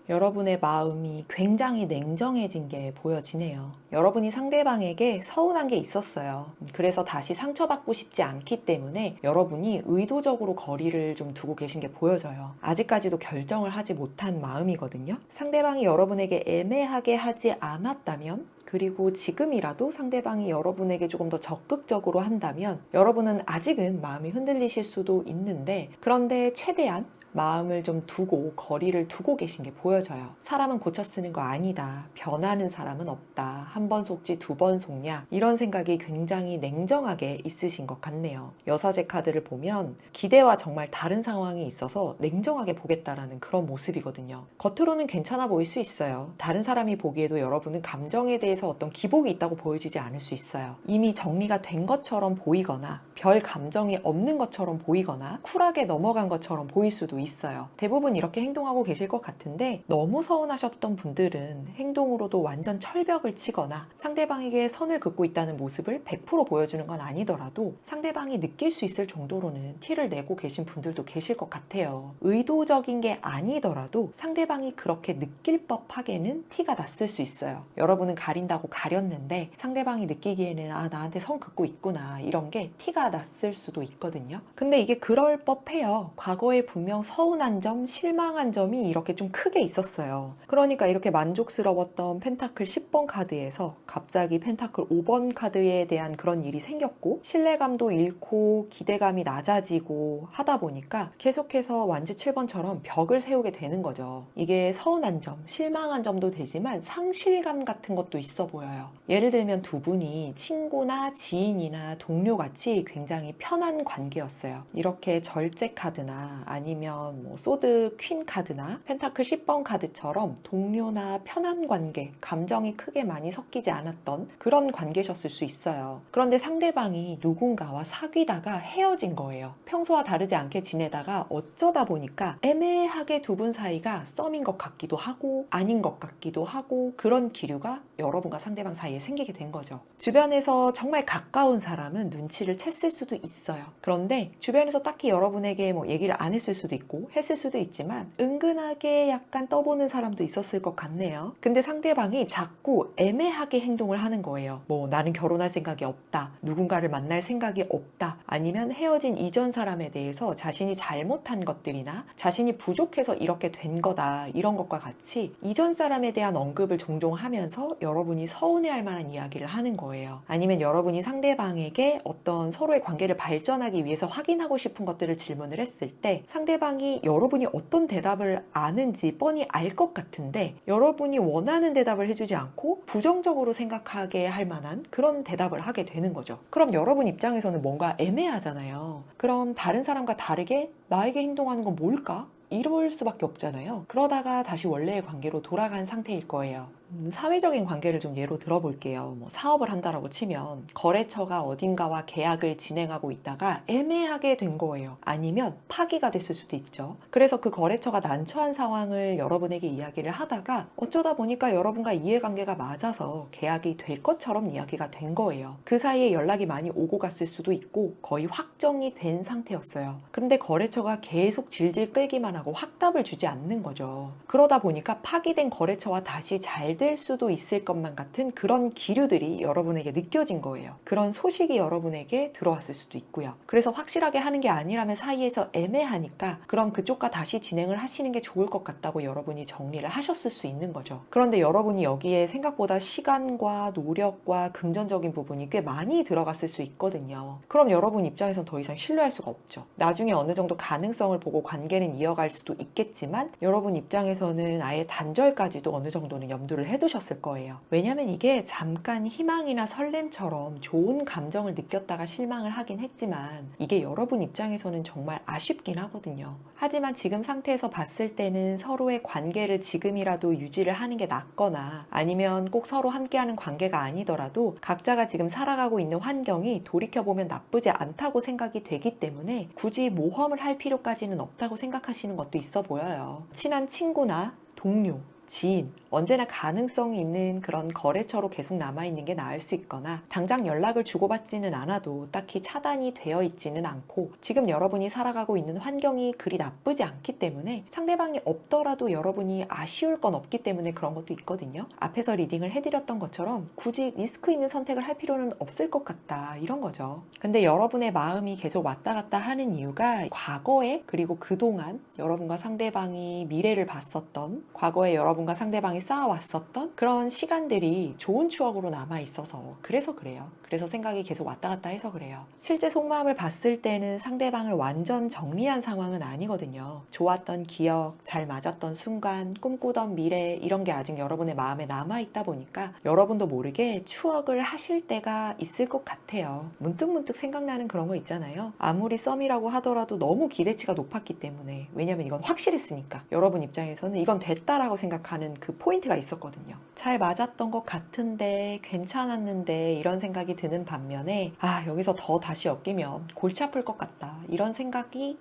여러분의 마음이 굉장히 냉정해진 게 보여지네요. 여러분이 상대방에게 서운한 게 있었어요. 그래서 다시 상처받고 싶지 않기 때문에 여러분이 의도적으로 거리를 좀 두고 계신 게 보여져요. 아직까지도 결정을 하지 못한 마음이거든요. 상대방이 여러분에게 애매하게 하지 않았다면, 그리고 지금이라도 상대방이 여러분에게 조금 더 적극적으로 한다면 여러분은 아직은 마음이 흔들리실 수도 있는데, 그런데 최대한 마음을 좀 두고 거리를 두고 계신 게 보여져요. 사람은 고쳐 쓰는 거 아니다. 변하는 사람은 없다. 한 번 속지 두 번 속냐. 이런 생각이 굉장히 냉정하게 있으신 것 같네요. 여사제 카드를 보면 기대와 정말 다른 상황이 있어서 냉정하게 보겠다라는 그런 모습이거든요. 겉으로는 괜찮아 보일 수 있어요. 다른 사람이 보기에도 여러분은 감정에 대해서 어떤 기복이 있다고 보여지지 않을 수 있어요. 이미 정리가 된 것처럼 보이거나 별 감정이 없는 것처럼 보이거나 쿨하게 넘어간 것처럼 보일 수도 있어요. 대부분 이렇게 행동하고 계실 것 같은데, 너무 서운하셨던 분들은 행동으로도 완전 철벽을 치거나 상대방에게 선을 긋고 있다는 모습을 100% 보여주는 건 아니더라도 상대방이 느낄 수 있을 정도로는 티를 내고 계신 분들도 계실 것 같아요. 의도적인 게 아니더라도 상대방이 그렇게 느낄 법하게는 티가 났을 수 있어요. 여러분은 가린다고 가렸는데 상대방이 느끼기에는 나한테 선 긋고 있구나, 이런 게 티가 났을 수도 있거든요. 근데 이게 그럴 법해요. 과거에 분명 서운한 점, 실망한 점이 이렇게 좀 크게 있었어요. 그러니까 이렇게 만족스러웠던 펜타클 10번 카드에서 갑자기 펜타클 5번 카드에 대한 그런 일이 생겼고, 신뢰감도 잃고 기대감이 낮아지고 하다 보니까 계속해서 완지 7번처럼 벽을 세우게 되는 거죠. 이게 서운한 점, 실망한 점도 되지만 상실감 같은 것도 있어 보여요. 예를 들면 두 분이 친구나 지인이나 동료같이 굉장히 편한 관계였어요. 이렇게 절제 카드나 아니면 소드 퀸 카드나 펜타클 10번 카드처럼 동료나 편한 관계, 감정이 크게 많이 섞이지 않았던 그런 관계셨을 수 있어요. 그런데 상대방이 누군가와 사귀다가 헤어진 거예요. 평소와 다르지 않게 지내다가 어쩌다 보니까 애매하게 두 분 사이가 썸인 것 같기도 하고 아닌 것 같기도 하고, 그런 기류가 여러분과 상대방 사이에 생기게 된 거죠. 주변에서 정말 가까운 사람은 눈치를 챘을 수도 있어요. 그런데 주변에서 딱히 여러분에게 얘기를 안 했을 수도 있고 했을 수도 있지만 은근하게 약간 떠보는 사람도 있었을 것 같네요. 근데 상대방이 자꾸 애매하게 행동을 하는 거예요. 나는 결혼할 생각이 없다, 누군가를 만날 생각이 없다, 아니면 헤어진 이전 사람에 대해서 자신이 잘못한 것들이나 자신이 부족해서 이렇게 된 거다, 이런 것과 같이 이전 사람에 대한 언급을 종종 하면서 여러분이 서운해할 만한 이야기를 하는 거예요. 아니면 여러분이 상대방에게 어떤 서로의 관계를 발전하기 위해서 확인하고 싶은 것들을 질문을 했을 때 상대방이 여러분이 어떤 대답을 아는지 뻔히 알 것 같은데 여러분이 원하는 대답을 해주지 않고 부정적으로 생각하게 할 만한 그런 대답을 하게 되는 거죠. 그럼 여러분 입장에서는 뭔가 애매하잖아요. 그럼 다른 사람과 다르게 나에게 행동하는 건 뭘까? 이럴 수밖에 없잖아요. 그러다가 다시 원래의 관계로 돌아간 상태일 거예요. 사회적인 관계를 좀 예로 들어볼게요. 사업을 한다라고 치면 거래처가 어딘가와 계약을 진행하고 있다가 애매하게 된 거예요. 아니면 파기가 됐을 수도 있죠. 그래서 그 거래처가 난처한 상황을 여러분에게 이야기를 하다가 어쩌다 보니까 여러분과 이해관계가 맞아서 계약이 될 것처럼 이야기가 된 거예요. 그 사이에 연락이 많이 오고 갔을 수도 있고 거의 확정이 된 상태였어요. 그런데 거래처가 계속 질질 끌기만 하고 확답을 주지 않는 거죠. 그러다 보니까 파기된 거래처와 다시 잘 될 수도 있을 것만 같은 그런 기류들이 여러분에게 느껴진 거예요. 그런 소식이 여러분에게 들어왔을 수도 있고요. 그래서 확실하게 하는 게 아니라면 사이에서 애매하니까 그럼 그쪽과 다시 진행을 하시는 게 좋을 것 같다고 여러분이 정리를 하셨을 수 있는 거죠. 그런데 여러분이 여기에 생각보다 시간과 노력과 금전적인 부분이 꽤 많이 들어갔을 수 있거든요. 그럼 여러분 입장에선 더 이상 신뢰할 수가 없죠. 나중에 어느 정도 가능성을 보고 관계는 이어갈 수도 있겠지만 여러분 입장에서는 아예 단절까지도 어느 정도는 염두를 해두셨을 거예요. 왜냐면 이게 잠깐 희망이나 설렘처럼 좋은 감정을 느꼈다가 실망을 하긴 했지만 이게 여러분 입장에서는 정말 아쉽긴 하거든요. 하지만 지금 상태에서 봤을 때는 서로의 관계를 지금이라도 유지를 하는 게 낫거나 아니면 꼭 서로 함께하는 관계가 아니더라도 각자가 지금 살아가고 있는 환경이 돌이켜보면 나쁘지 않다고 생각이 되기 때문에 굳이 모험을 할 필요까지는 없다고 생각하시는 것도 있어 보여요. 친한 친구나 동료, 지인, 언제나 가능성이 있는 그런 거래처로 계속 남아있는 게 나을 수 있거나 당장 연락을 주고받지는 않아도 딱히 차단이 되어 있지는 않고 지금 여러분이 살아가고 있는 환경이 그리 나쁘지 않기 때문에 상대방이 없더라도 여러분이 아쉬울 건 없기 때문에 그런 것도 있거든요. 앞에서 리딩을 해드렸던 것처럼 굳이 리스크 있는 선택을 할 필요는 없을 것 같다, 이런 거죠. 근데 여러분의 마음이 계속 왔다 갔다 하는 이유가 과거에, 그리고 그동안 여러분과 상대방이 미래를 봤었던, 과거에 여러분과 상대방이 쌓아왔었던 그런 시간들이 좋은 추억으로 남아있어서 그래서 그래요. 그래서 생각이 계속 왔다 갔다 해서 그래요. 실제 속마음을 봤을 때는 상대방을 완전 정리한 상황은 아니거든요. 좋았던 기억, 잘 맞았던 순간, 꿈꾸던 미래, 이런 게 아직 여러분의 마음에 남아있다 보니까 여러분도 모르게 추억을 하실 때가 있을 것 같아요. 문득문득 생각나는 그런 거 있잖아요. 아무리 썸이라고 하더라도 너무 기대치가 높았기 때문에, 왜냐면 이건 확실했으니까 여러분 입장에서는 이건 됐다라고 생각하는 그 포인트가 있었거든요. 잘 맞았던 것 같은데, 괜찮았는데, 이런 생각이 드는 반면에 여기서 더 다시 엮이면 골치 아플 것 같다, 이런 생각이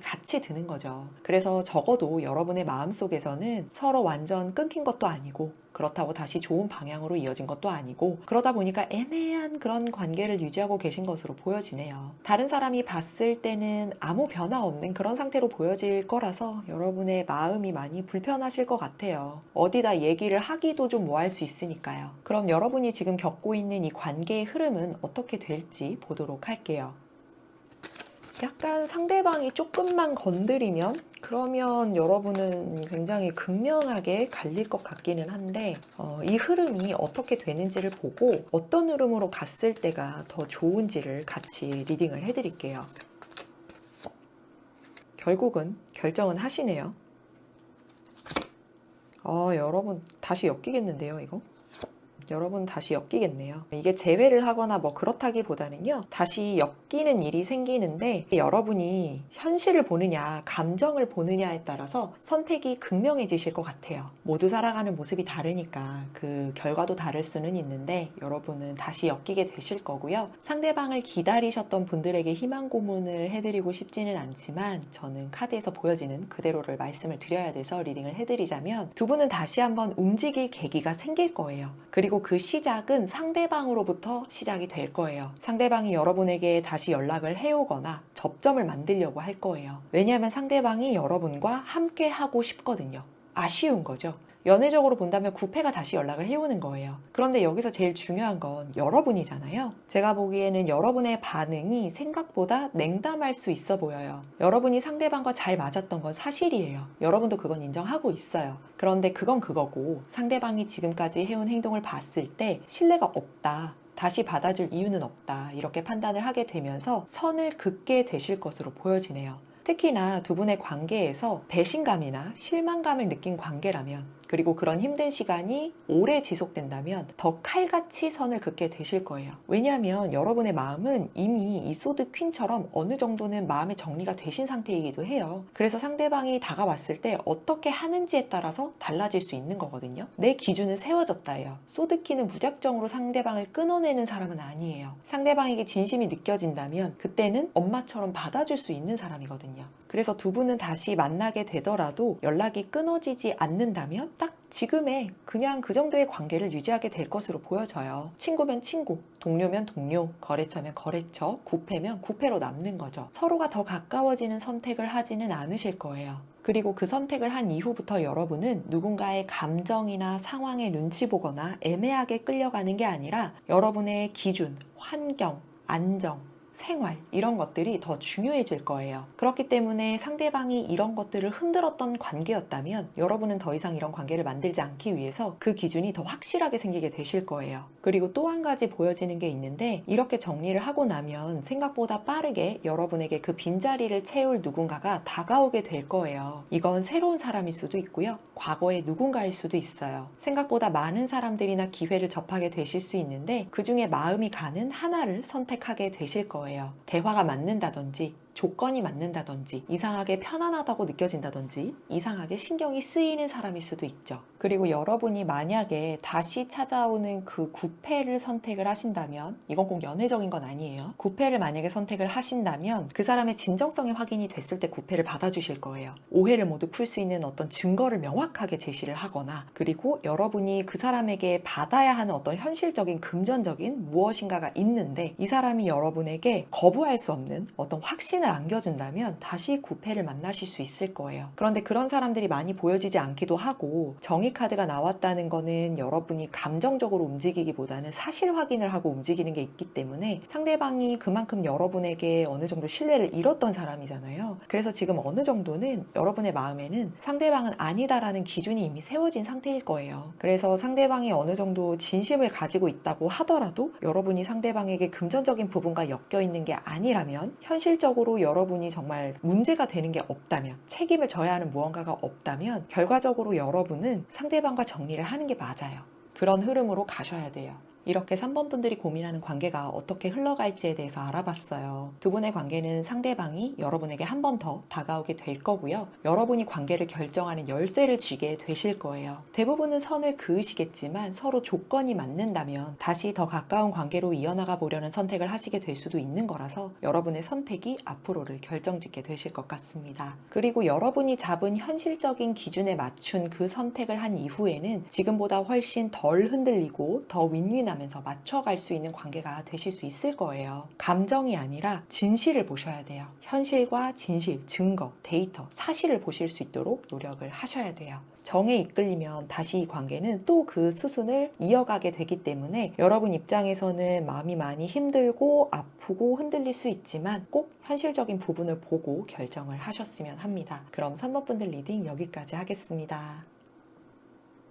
같이 드는 거죠. 그래서 적어도 여러분의 마음속에서는 서로 완전 끊긴 것도 아니고, 그렇다고 다시 좋은 방향으로 이어진 것도 아니고, 그러다 보니까 애매한 그런 관계를 유지하고 계신 것으로 보여지네요. 다른 사람이 봤을 때는 아무 변화 없는 그런 상태로 보여질 거라서 여러분의 마음이 많이 불편하실 것 같아요. 어디다 얘기를 하기도 좀 뭐할 수 있으니까요. 그럼 여러분이 지금 겪고 있는 이 관계의 흐름은 어떻게 될지 보도록 할게요. 약간 상대방이 조금만 건드리면, 그러면 여러분은 굉장히 극명하게 갈릴 것 같기는 한데, 이 흐름이 어떻게 되는지를 보고 어떤 흐름으로 갔을 때가 더 좋은지를 같이 리딩을 해드릴게요. 결국은 결정은 하시네요. 여러분 다시 엮이겠는데요, 이거? 여러분 다시 엮이겠네요. 이게 재회를 하거나 뭐 그렇다기보다는요, 다시 엮이는 일이 생기는데 여러분이 현실을 보느냐 감정을 보느냐에 따라서 선택이 극명해지실 것 같아요. 모두 살아가는 모습이 다르니까 그 결과도 다를 수는 있는데 여러분은 다시 엮이게 되실 거고요. 상대방을 기다리셨던 분들에게 희망 고문을 해드리고 싶지는 않지만 저는 카드에서 보여지는 그대로를 말씀을 드려야 돼서 리딩을 해드리자면, 두 분은 다시 한번 움직일 계기가 생길 거예요. 그리고 그 시작은 상대방으로부터 시작이 될 거예요. 상대방이 여러분에게 다시 연락을 해오거나 접점을 만들려고 할 거예요. 왜냐하면 상대방이 여러분과 함께 하고 싶거든요. 아쉬운 거죠. 연애적으로 본다면 구패가 다시 연락을 해오는 거예요. 그런데 여기서 제일 중요한 건 여러분이잖아요. 제가 보기에는 여러분의 반응이 생각보다 냉담할 수 있어 보여요. 여러분이 상대방과 잘 맞았던 건 사실이에요. 여러분도 그건 인정하고 있어요. 그런데 그건 그거고, 상대방이 지금까지 해온 행동을 봤을 때 신뢰가 없다, 다시 받아줄 이유는 없다, 이렇게 판단을 하게 되면서 선을 긋게 되실 것으로 보여지네요. 특히나 두 분의 관계에서 배신감이나 실망감을 느낀 관계라면, 그리고 그런 힘든 시간이 오래 지속된다면 더 칼같이 선을 긋게 되실 거예요. 왜냐하면 여러분의 마음은 이미 이 소드 퀸처럼 어느 정도는 마음의 정리가 되신 상태이기도 해요. 그래서 상대방이 다가왔을 때 어떻게 하는지에 따라서 달라질 수 있는 거거든요. 내 기준은 세워졌다예요. 소드 퀸은 무작정으로 상대방을 끊어내는 사람은 아니에요. 상대방에게 진심이 느껴진다면 그때는 엄마처럼 받아줄 수 있는 사람이거든요. 그래서 두 분은 다시 만나게 되더라도 연락이 끊어지지 않는다면 딱 지금의 그냥 그 정도의 관계를 유지하게 될 것으로 보여져요. 친구면 친구, 동료면 동료, 거래처면 거래처, 구패면 구패로 남는 거죠. 서로가 더 가까워지는 선택을 하지는 않으실 거예요. 그리고 그 선택을 한 이후부터 여러분은 누군가의 감정이나 상황에 눈치 보거나 애매하게 끌려가는 게 아니라 여러분의 기준, 환경, 안정, 생활, 이런 것들이 더 중요해질 거예요. 그렇기 때문에 상대방이 이런 것들을 흔들었던 관계였다면 여러분은 더 이상 이런 관계를 만들지 않기 위해서 그 기준이 더 확실하게 생기게 되실 거예요. 그리고 또 한 가지 보여지는 게 있는데, 이렇게 정리를 하고 나면 생각보다 빠르게 여러분에게 그 빈자리를 채울 누군가가 다가오게 될 거예요. 이건 새로운 사람일 수도 있고요, 과거의 누군가일 수도 있어요. 생각보다 많은 사람들이나 기회를 접하게 되실 수 있는데 그 중에 마음이 가는 하나를 선택하게 되실 거예요. 대화가 맞는다든지 조건이 맞는다든지 이상하게 편안하다고 느껴진다든지 이상하게 신경이 쓰이는 사람일 수도 있죠. 그리고 여러분이 만약에 다시 찾아오는 그 구패를 선택을 하신다면, 이건 꼭 연애적인 건 아니에요. 구패를 만약에 선택을 하신다면 그 사람의 진정성이 확인이 됐을 때 구패를 받아주실 거예요. 오해를 모두 풀 수 있는 어떤 증거를 명확하게 제시를 하거나, 그리고 여러분이 그 사람에게 받아야 하는 어떤 현실적인 금전적인 무엇인가가 있는데 이 사람이 여러분에게 거부할 수 없는 어떤 확신을 안겨준다면 다시 구패를 만나실 수 있을 거예요. 그런데 그런 사람들이 많이 보여지지 않기도 하고, 정의 카드가 나왔다는 거는 여러분이 감정적으로 움직이기보다는 사실 확인을 하고 움직이는 게 있기 때문에 상대방이 그만큼 여러분에게 어느 정도 신뢰를 잃었던 사람이잖아요. 그래서 지금 어느 정도는 여러분의 마음에는 상대방은 아니다라는 기준이 이미 세워진 상태일 거예요. 그래서 상대방이 어느 정도 진심을 가지고 있다고 하더라도 여러분이 상대방에게 금전적인 부분과 엮여 있는 게 아니라면, 현실적으로 여러분이 정말 문제가 되는 게 없다면, 책임을 져야 하는 무언가가 없다면 결과적으로 여러분은 상대방과 정리를 하는 게 맞아요. 그런 흐름으로 가셔야 돼요. 이렇게 3번 분들이 고민하는 관계가 어떻게 흘러갈지에 대해서 알아봤어요. 두 분의 관계는 상대방이 여러분에게 한 번 더 다가오게 될 거고요. 여러분이 관계를 결정하는 열쇠를 쥐게 되실 거예요. 대부분은 선을 그으시겠지만 서로 조건이 맞는다면 다시 더 가까운 관계로 이어나가 보려는 선택을 하시게 될 수도 있는 거라서 여러분의 선택이 앞으로를 결정짓게 되실 것 같습니다. 그리고 여러분이 잡은 현실적인 기준에 맞춘 그 선택을 한 이후에는 지금보다 훨씬 덜 흔들리고 더 윈윈 하면서 맞춰갈 수 있는 관계가 되실 수 있을 거예요. 감정이 아니라 진실을 보셔야 돼요. 현실과 진실, 증거, 데이터, 사실을 보실 수 있도록 노력을 하셔야 돼요. 정에 이끌리면 다시 이 관계는 또 그 수순을 이어가게 되기 때문에 여러분 입장에서는 마음이 많이 힘들고 아프고 흔들릴 수 있지만 꼭 현실적인 부분을 보고 결정을 하셨으면 합니다. 그럼 3번 분들 리딩 여기까지 하겠습니다.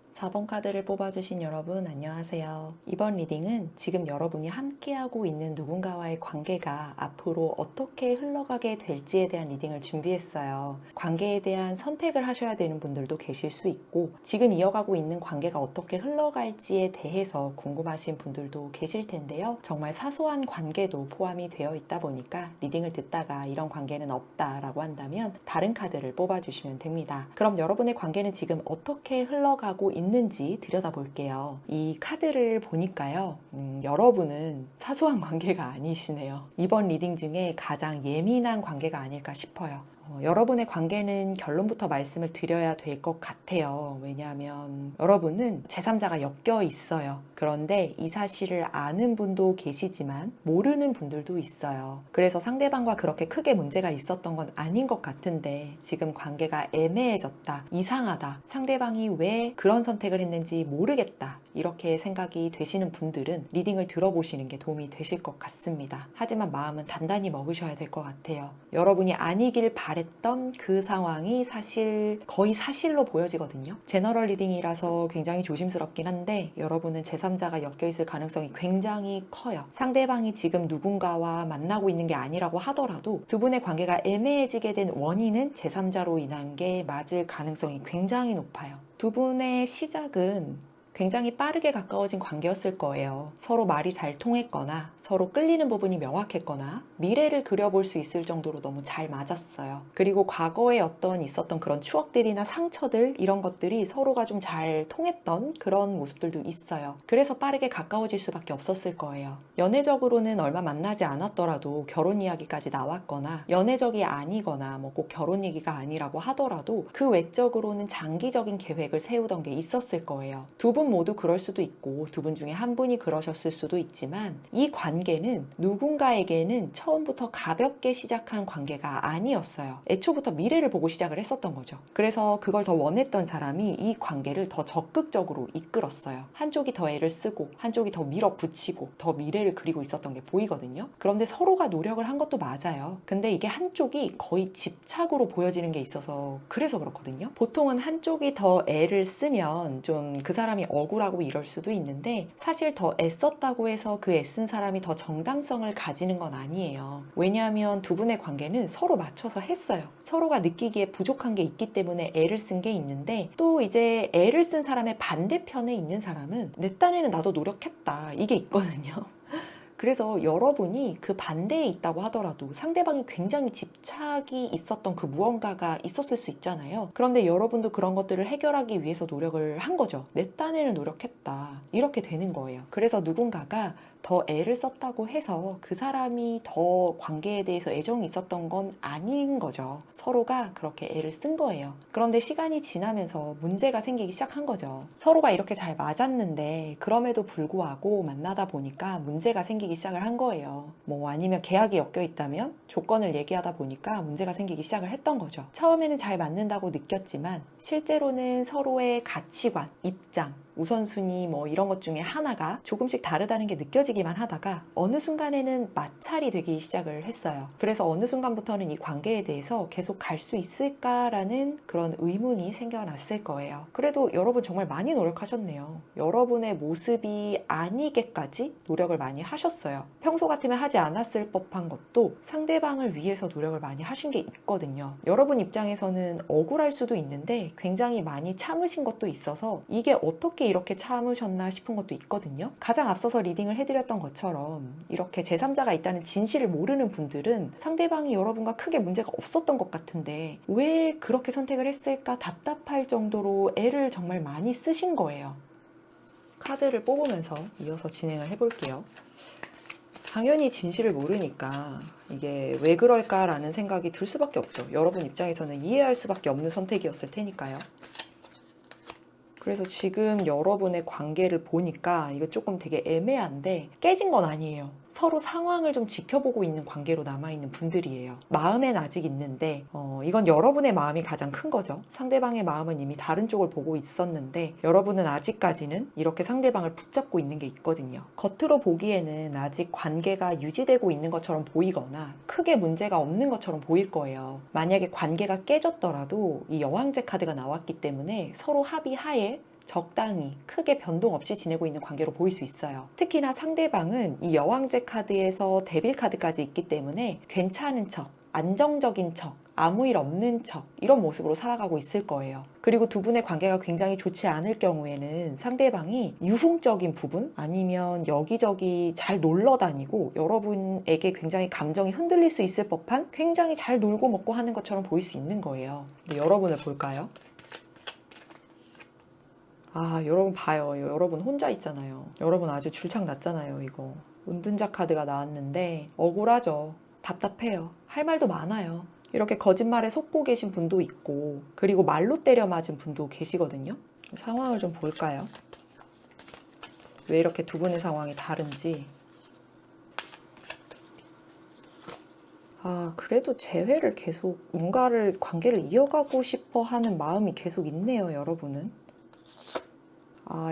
4번 카드를 뽑아주신 여러분 안녕하세요. 이번 리딩은 지금 여러분이 함께하고 있는 누군가와의 관계가 앞으로 어떻게 흘러가게 될지에 대한 리딩을 준비했어요. 관계에 대한 선택을 하셔야 되는 분들도 계실 수 있고, 지금 이어가고 있는 관계가 어떻게 흘러갈지에 대해서 궁금하신 분들도 계실 텐데요. 정말 사소한 관계도 포함이 되어 있다 보니까 리딩을 듣다가 이런 관계는 없다라고 한다면 다른 카드를 뽑아주시면 됩니다. 그럼 여러분의 관계는 지금 어떻게 흘러가고 있는지 들여다볼게요. 이 카드를 보니까요, 여러분은 사소한 관계가 아니시네요. 이번 리딩 중에 가장 예민한 관계가 아닐까 싶어요. 여러분의 관계는 결론부터 말씀을 드려야 될 것 같아요. 왜냐하면 여러분은 제3자가 엮여 있어요. 그런데 이 사실을 아는 분도 계시지만 모르는 분들도 있어요. 그래서 상대방과 그렇게 크게 문제가 있었던 건 아닌 것 같은데 지금 관계가 애매해졌다, 이상하다, 상대방이 왜 그런 선택을 했는지 모르겠다, 이렇게 생각이 되시는 분들은 리딩을 들어보시는 게 도움이 되실 것 같습니다. 하지만 마음은 단단히 먹으셔야 될 것 같아요. 여러분이 아니길 바랬던 그 상황이 사실 거의 사실로 보여지거든요. 제너럴 리딩이라서 굉장히 조심스럽긴 한데 여러분은 제3자가 엮여있을 가능성이 굉장히 커요. 상대방이 지금 누군가와 만나고 있는 게 아니라고 하더라도 두 분의 관계가 애매해지게 된 원인은 제3자로 인한 게 맞을 가능성이 굉장히 높아요. 두 분의 시작은 굉장히 빠르게 가까워진 관계였을 거예요. 서로 말이 잘 통했거나 서로 끌리는 부분이 명확했거나 미래를 그려볼 수 있을 정도로 너무 잘 맞았어요. 그리고 과거에 있었던 그런 추억들이나 상처들, 이런 것들이 서로가 좀 잘 통했던 그런 모습들도 있어요. 그래서 빠르게 가까워질 수밖에 없었을 거예요. 연애적으로는 얼마 만나지 않았더라도 결혼 이야기까지 나왔거나, 연애적이 아니거나 뭐 꼭 결혼 얘기가 아니라고 하더라도 그 외적으로는 장기적인 계획을 세우던 게 있었을 거예요. 두 분 모두 그럴 수도 있고 두 분 중에 한 분이 그러셨을 수도 있지만 이 관계는 누군가에게는 처음부터 가볍게 시작한 관계가 아니었어요. 애초부터 미래를 보고 시작을 했었던 거죠. 그래서 그걸 더 원했던 사람이 이 관계를 더 적극적으로 이끌었어요. 한쪽이 더 애를 쓰고 한쪽이 더 밀어붙이고 더 미래를 그리고 있었던 게 보이거든요. 그런데 서로가 노력을 한 것도 맞아요. 근데 이게 한쪽이 거의 집착으로 보여지는 게 있어서 그래서 그렇거든요. 보통은 한쪽이 더 애를 쓰면 좀 그 사람이 억울하고 이럴 수도 있는데, 사실 더 애썼다고 해서 그 애쓴 사람이 더 정당성을 가지는 건 아니에요. 왜냐하면 두 분의 관계는 서로 맞춰서 했어요. 서로가 느끼기에 부족한 게 있기 때문에 애를 쓴 게 있는데, 또 이제 애를 쓴 사람의 반대편에 있는 사람은 내 딴에는 나도 노력했다, 이게 있거든요. 그래서 여러분이 그 반대에 있다고 하더라도 상대방이 굉장히 집착이 있었던 그 무언가가 있었을 수 있잖아요. 그런데 여러분도 그런 것들을 해결하기 위해서 노력을 한 거죠. 내 딴에는 노력했다. 이렇게 되는 거예요. 그래서 누군가가 더 애를 썼다고 해서 그 사람이 더 관계에 대해서 애정이 있었던 건 아닌 거죠. 서로가 그렇게 애를 쓴 거예요. 그런데 시간이 지나면서 문제가 생기기 시작한 거죠. 서로가 이렇게 잘 맞았는데 그럼에도 불구하고 만나다 보니까 문제가 생기기 시작을 한 거예요. 뭐 아니면 계약이 엮여 있다면 조건을 얘기하다 보니까 문제가 생기기 시작을 했던 거죠. 처음에는 잘 맞는다고 느꼈지만 실제로는 서로의 가치관, 입장, 우선순위 뭐 이런 것 중에 하나가 조금씩 다르다는 게 느껴지기만 하다가 어느 순간에는 마찰이 되기 시작을 했어요. 그래서 어느 순간부터는 이 관계에 대해서 계속 갈 수 있을까라는 그런 의문이 생겨났을 거예요. 그래도 여러분 정말 많이 노력하셨네요. 여러분의 모습이 아니게까지 노력을 많이 하셨어요. 평소 같으면 하지 않았을 법한 것도 상대방을 위해서 노력을 많이 하신 게 있거든요. 여러분 입장에서는 억울할 수도 있는데 굉장히 많이 참으신 것도 있어서 이게 어떻게 이렇게 참으셨나 싶은 것도 있거든요. 가장 앞서서 리딩을 해드렸던 것처럼 이렇게 제3자가 있다는 진실을 모르는 분들은 상대방이 여러분과 크게 문제가 없었던 것 같은데 왜 그렇게 선택을 했을까 답답할 정도로 애를 정말 많이 쓰신 거예요. 카드를 뽑으면서 이어서 진행을 해볼게요. 당연히 진실을 모르니까 이게 왜 그럴까라는 생각이 들 수밖에 없죠. 여러분 입장에서는 이해할 수밖에 없는 선택이었을 테니까요. 그래서 지금 여러분의 관계를 보니까 이거 조금 되게 애매한데 깨진 건 아니에요. 서로 상황을 좀 지켜보고 있는 관계로 남아있는 분들이에요. 마음엔 아직 있는데 이건 여러분의 마음이 가장 큰 거죠. 상대방의 마음은 이미 다른 쪽을 보고 있었는데 여러분은 아직까지는 이렇게 상대방을 붙잡고 있는 게 있거든요. 겉으로 보기에는 아직 관계가 유지되고 있는 것처럼 보이거나 크게 문제가 없는 것처럼 보일 거예요. 만약에 관계가 깨졌더라도 이 여왕제 카드가 나왔기 때문에 서로 합의하에 적당히 크게 변동 없이 지내고 있는 관계로 보일 수 있어요. 특히나 상대방은 이 여왕제 카드에서 데빌 카드까지 있기 때문에 괜찮은 척, 안정적인 척, 아무 일 없는 척 이런 모습으로 살아가고 있을 거예요. 그리고 두 분의 관계가 굉장히 좋지 않을 경우에는 상대방이 유흥적인 부분 아니면 여기저기 잘 놀러 다니고 여러분에게 굉장히 감정이 흔들릴 수 있을 법한 굉장히 잘 놀고 먹고 하는 것처럼 보일 수 있는 거예요. 근데 여러분을 볼까요? 여러분 봐요. 여러분 혼자 있잖아요. 여러분 아주 줄창 났잖아요, 이거. 은둔자 카드가 나왔는데 억울하죠. 답답해요. 할 말도 많아요. 이렇게 거짓말에 속고 계신 분도 있고 그리고 말로 때려 맞은 분도 계시거든요. 상황을 좀 볼까요? 왜 이렇게 두 분의 상황이 다른지. 그래도 재회를 계속 뭔가를 관계를 이어가고 싶어 하는 마음이 계속 있네요, 여러분은.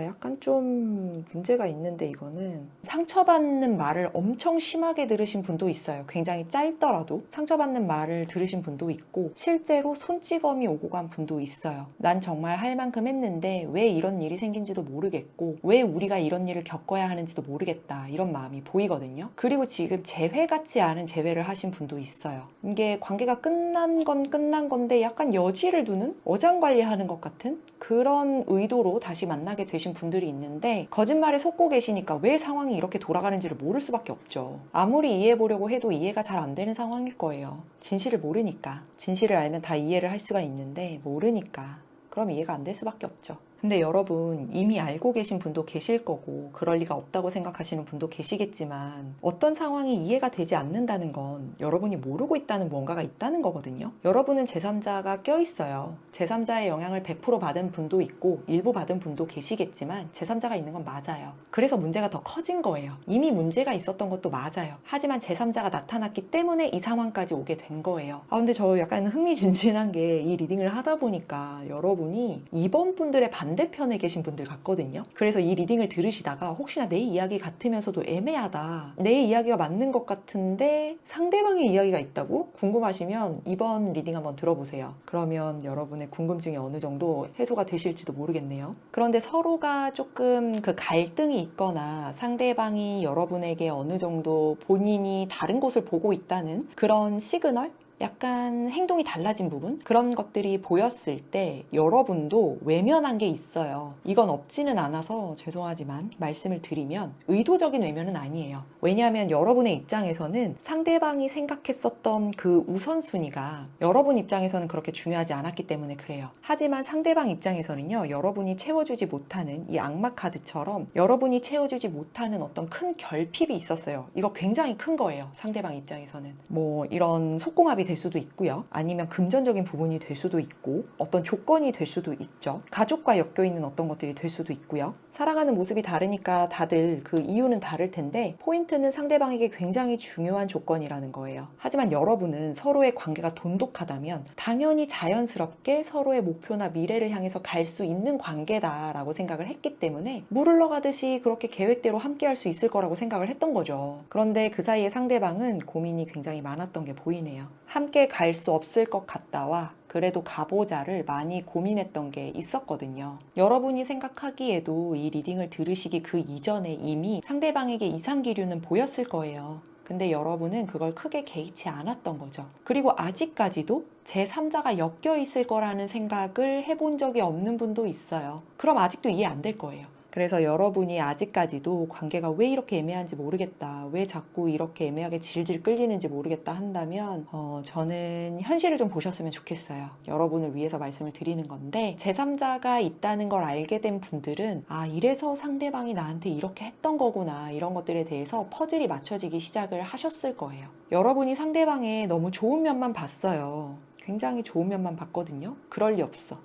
약간 좀 문제가 있는데 이거는 상처받는 말을 엄청 심하게 들으신 분도 있어요. 굉장히 짧더라도 상처받는 말을 들으신 분도 있고 실제로 손찌검이 오고 간 분도 있어요. 난 정말 할 만큼 했는데 왜 이런 일이 생긴지도 모르겠고 왜 우리가 이런 일을 겪어야 하는지도 모르겠다 이런 마음이 보이거든요. 그리고 지금 재회 같지 않은 재회를 하신 분도 있어요. 이게 관계가 끝난 건 끝난 건데 약간 여지를 두는 어장관리하는 것 같은 그런 의도로 다시 만나게 되신 분들이 있는데 거짓말에 속고 계시니까 왜 상황이 이렇게 돌아가는지를 모를 수밖에 없죠. 아무리 이해해보려고 해도 이해가 잘 안 되는 상황일 거예요. 진실을 모르니까. 진실을 알면 다 이해를 할 수가 있는데 모르니까. 그럼 이해가 안 될 수밖에 없죠. 근데 여러분 이미 알고 계신 분도 계실 거고 그럴 리가 없다고 생각하시는 분도 계시겠지만 어떤 상황이 이해가 되지 않는다는 건 여러분이 모르고 있다는 뭔가가 있다는 거거든요. 여러분은 제3자가 껴있어요. 제3자의 영향을 100% 받은 분도 있고 일부 받은 분도 계시겠지만 제3자가 있는 건 맞아요. 그래서 문제가 더 커진 거예요. 이미 문제가 있었던 것도 맞아요. 하지만 제3자가 나타났기 때문에 이 상황까지 오게 된 거예요. 근데 저 약간 흥미진진한 게 이 리딩을 하다 보니까 여러분이 이번 분들의 반대편에 계신 분들 같거든요. 그래서 이 리딩을 들으시다가 혹시나 내 이야기 같으면서도 애매하다. 내 이야기가 맞는 것 같은데 상대방의 이야기가 있다고? 궁금하시면 이번 리딩 한번 들어보세요. 그러면 여러분의 궁금증이 어느 정도 해소가 되실지도 모르겠네요. 그런데 서로가 조금 그 갈등이 있거나 상대방이 여러분에게 어느 정도 본인이 다른 곳을 보고 있다는 그런 시그널? 약간 행동이 달라진 부분? 그런 것들이 보였을 때 여러분도 외면한 게 있어요. 이건 없지는 않아서 죄송하지만 말씀을 드리면 의도적인 외면은 아니에요. 왜냐하면 여러분의 입장에서는 상대방이 생각했었던 그 우선순위가 여러분 입장에서는 그렇게 중요하지 않았기 때문에 그래요. 하지만 상대방 입장에서는요, 여러분이 채워주지 못하는 이 악마 카드처럼 여러분이 채워주지 못하는 어떤 큰 결핍이 있었어요. 이거 굉장히 큰 거예요. 상대방 입장에서는. 뭐 이런 속궁합이 될 수도 있고요. 아니면 금전적인 부분이 될 수도 있고 어떤 조건이 될 수도 있죠. 가족과 엮여있는 어떤 것들이 될 수도 있고요. 살아가는 모습이 다르니까 다들 그 이유는 다를 텐데 포인트는 상대방에게 굉장히 중요한 조건이라는 거예요. 하지만 여러분은 서로의 관계가 돈독하다면 당연히 자연스럽게 서로의 목표나 미래를 향해서 갈 수 있는 관계다라고 생각을 했기 때문에 물 흘러가듯이 그렇게 계획대로 함께 할 수 있을 거라고 생각을 했던 거죠. 그런데 그 사이에 상대방은 고민이 굉장히 많았던 게 보이네요. 함께 갈 수 없을 것 같다와 그래도 가보자를 많이 고민했던 게 있었거든요. 여러분이 생각하기에도 이 리딩을 들으시기 그 이전에 이미 상대방에게 이상 기류는 보였을 거예요. 근데 여러분은 그걸 크게 개의치 않았던 거죠. 그리고 아직까지도 제3자가 엮여 있을 거라는 생각을 해본 적이 없는 분도 있어요. 그럼 아직도 이해 안 될 거예요. 그래서 여러분이 아직까지도 관계가 왜 이렇게 애매한지 모르겠다, 왜 자꾸 이렇게 애매하게 질질 끌리는지 모르겠다 한다면 저는 현실을 좀 보셨으면 좋겠어요. 여러분을 위해서 말씀을 드리는 건데 제3자가 있다는 걸 알게 된 분들은 아, 이래서 상대방이 나한테 이렇게 했던 거구나, 이런 것들에 대해서 퍼즐이 맞춰지기 시작을 하셨을 거예요. 여러분이 상대방의 너무 좋은 면만 봤어요. 굉장히 좋은 면만 봤거든요. 그럴 리 없어.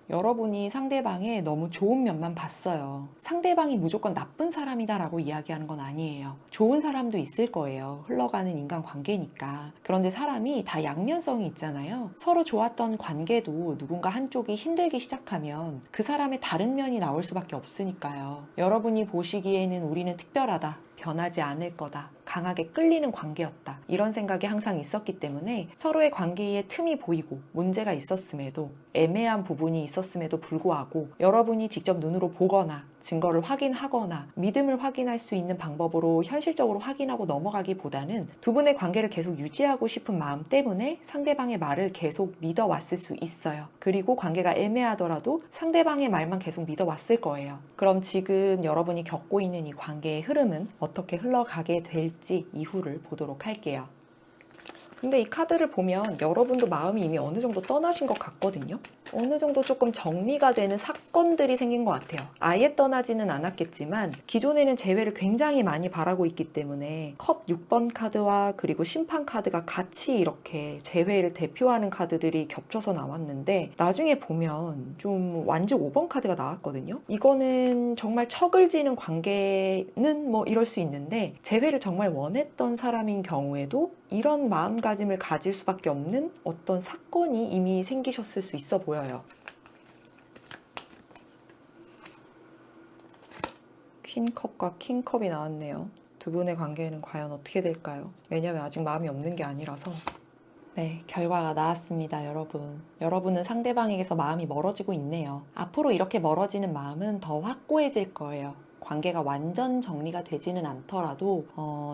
여러분이 상대방의 너무 좋은 면만 봤어요. 상대방이 무조건 나쁜 사람이다라고 이야기하는 건 아니에요. 좋은 사람도 있을 거예요. 흘러가는 인간관계니까. 그런데 사람이 다 양면성이 있잖아요. 서로 좋았던 관계도 누군가 한쪽이 힘들기 시작하면 그 사람의 다른 면이 나올 수밖에 없으니까요. 여러분이 보시기에는 우리는 특별하다, 변하지 않을 거다, 강하게 끌리는 관계였다, 이런 생각이 항상 있었기 때문에 서로의 관계에 틈이 보이고 문제가 있었음에도, 애매한 부분이 있었음에도 불구하고 여러분이 직접 눈으로 보거나 증거를 확인하거나 믿음을 확인할 수 있는 방법으로 현실적으로 확인하고 넘어가기보다는 두 분의 관계를 계속 유지하고 싶은 마음 때문에 상대방의 말을 계속 믿어왔을 수 있어요. 그리고 관계가 애매하더라도 상대방의 말만 계속 믿어왔을 거예요. 그럼 지금 여러분이 겪고 있는 이 관계의 흐름은 어떻게 흘러가게 될지 이후를 보도록 할게요. 근데 이 카드를 보면 여러분도 마음이 이미 어느 정도 떠나신 것 같거든요. 어느 정도 조금 정리가 되는 사건들이 생긴 것 같아요. 아예 떠나지는 않았겠지만 기존에는 재회를 굉장히 많이 바라고 있기 때문에 컵 6번 카드와 그리고 심판 카드가 같이 이렇게 재회를 대표하는 카드들이 겹쳐서 나왔는데 나중에 보면 좀 완전 5번 카드가 나왔거든요. 이거는 정말 척을 지는 관계는 뭐 이럴 수 있는데 재회를 정말 원했던 사람인 경우에도 이런 마음가짐을 가질 수밖에 없는 어떤 사건이 이미 생기셨을 수 있어 보여요. 퀸컵과 킹컵이 나왔네요. 두 분의 관계는 과연 어떻게 될까요? 왜냐면 아직 마음이 없는 게 아니라서. 네, 결과가 나왔습니다, 여러분. 여러분은 상대방에게서 마음이 멀어지고 있네요. 앞으로 이렇게 멀어지는 마음은 더 확고해질 거예요. 관계가 완전 정리가 되지는 않더라도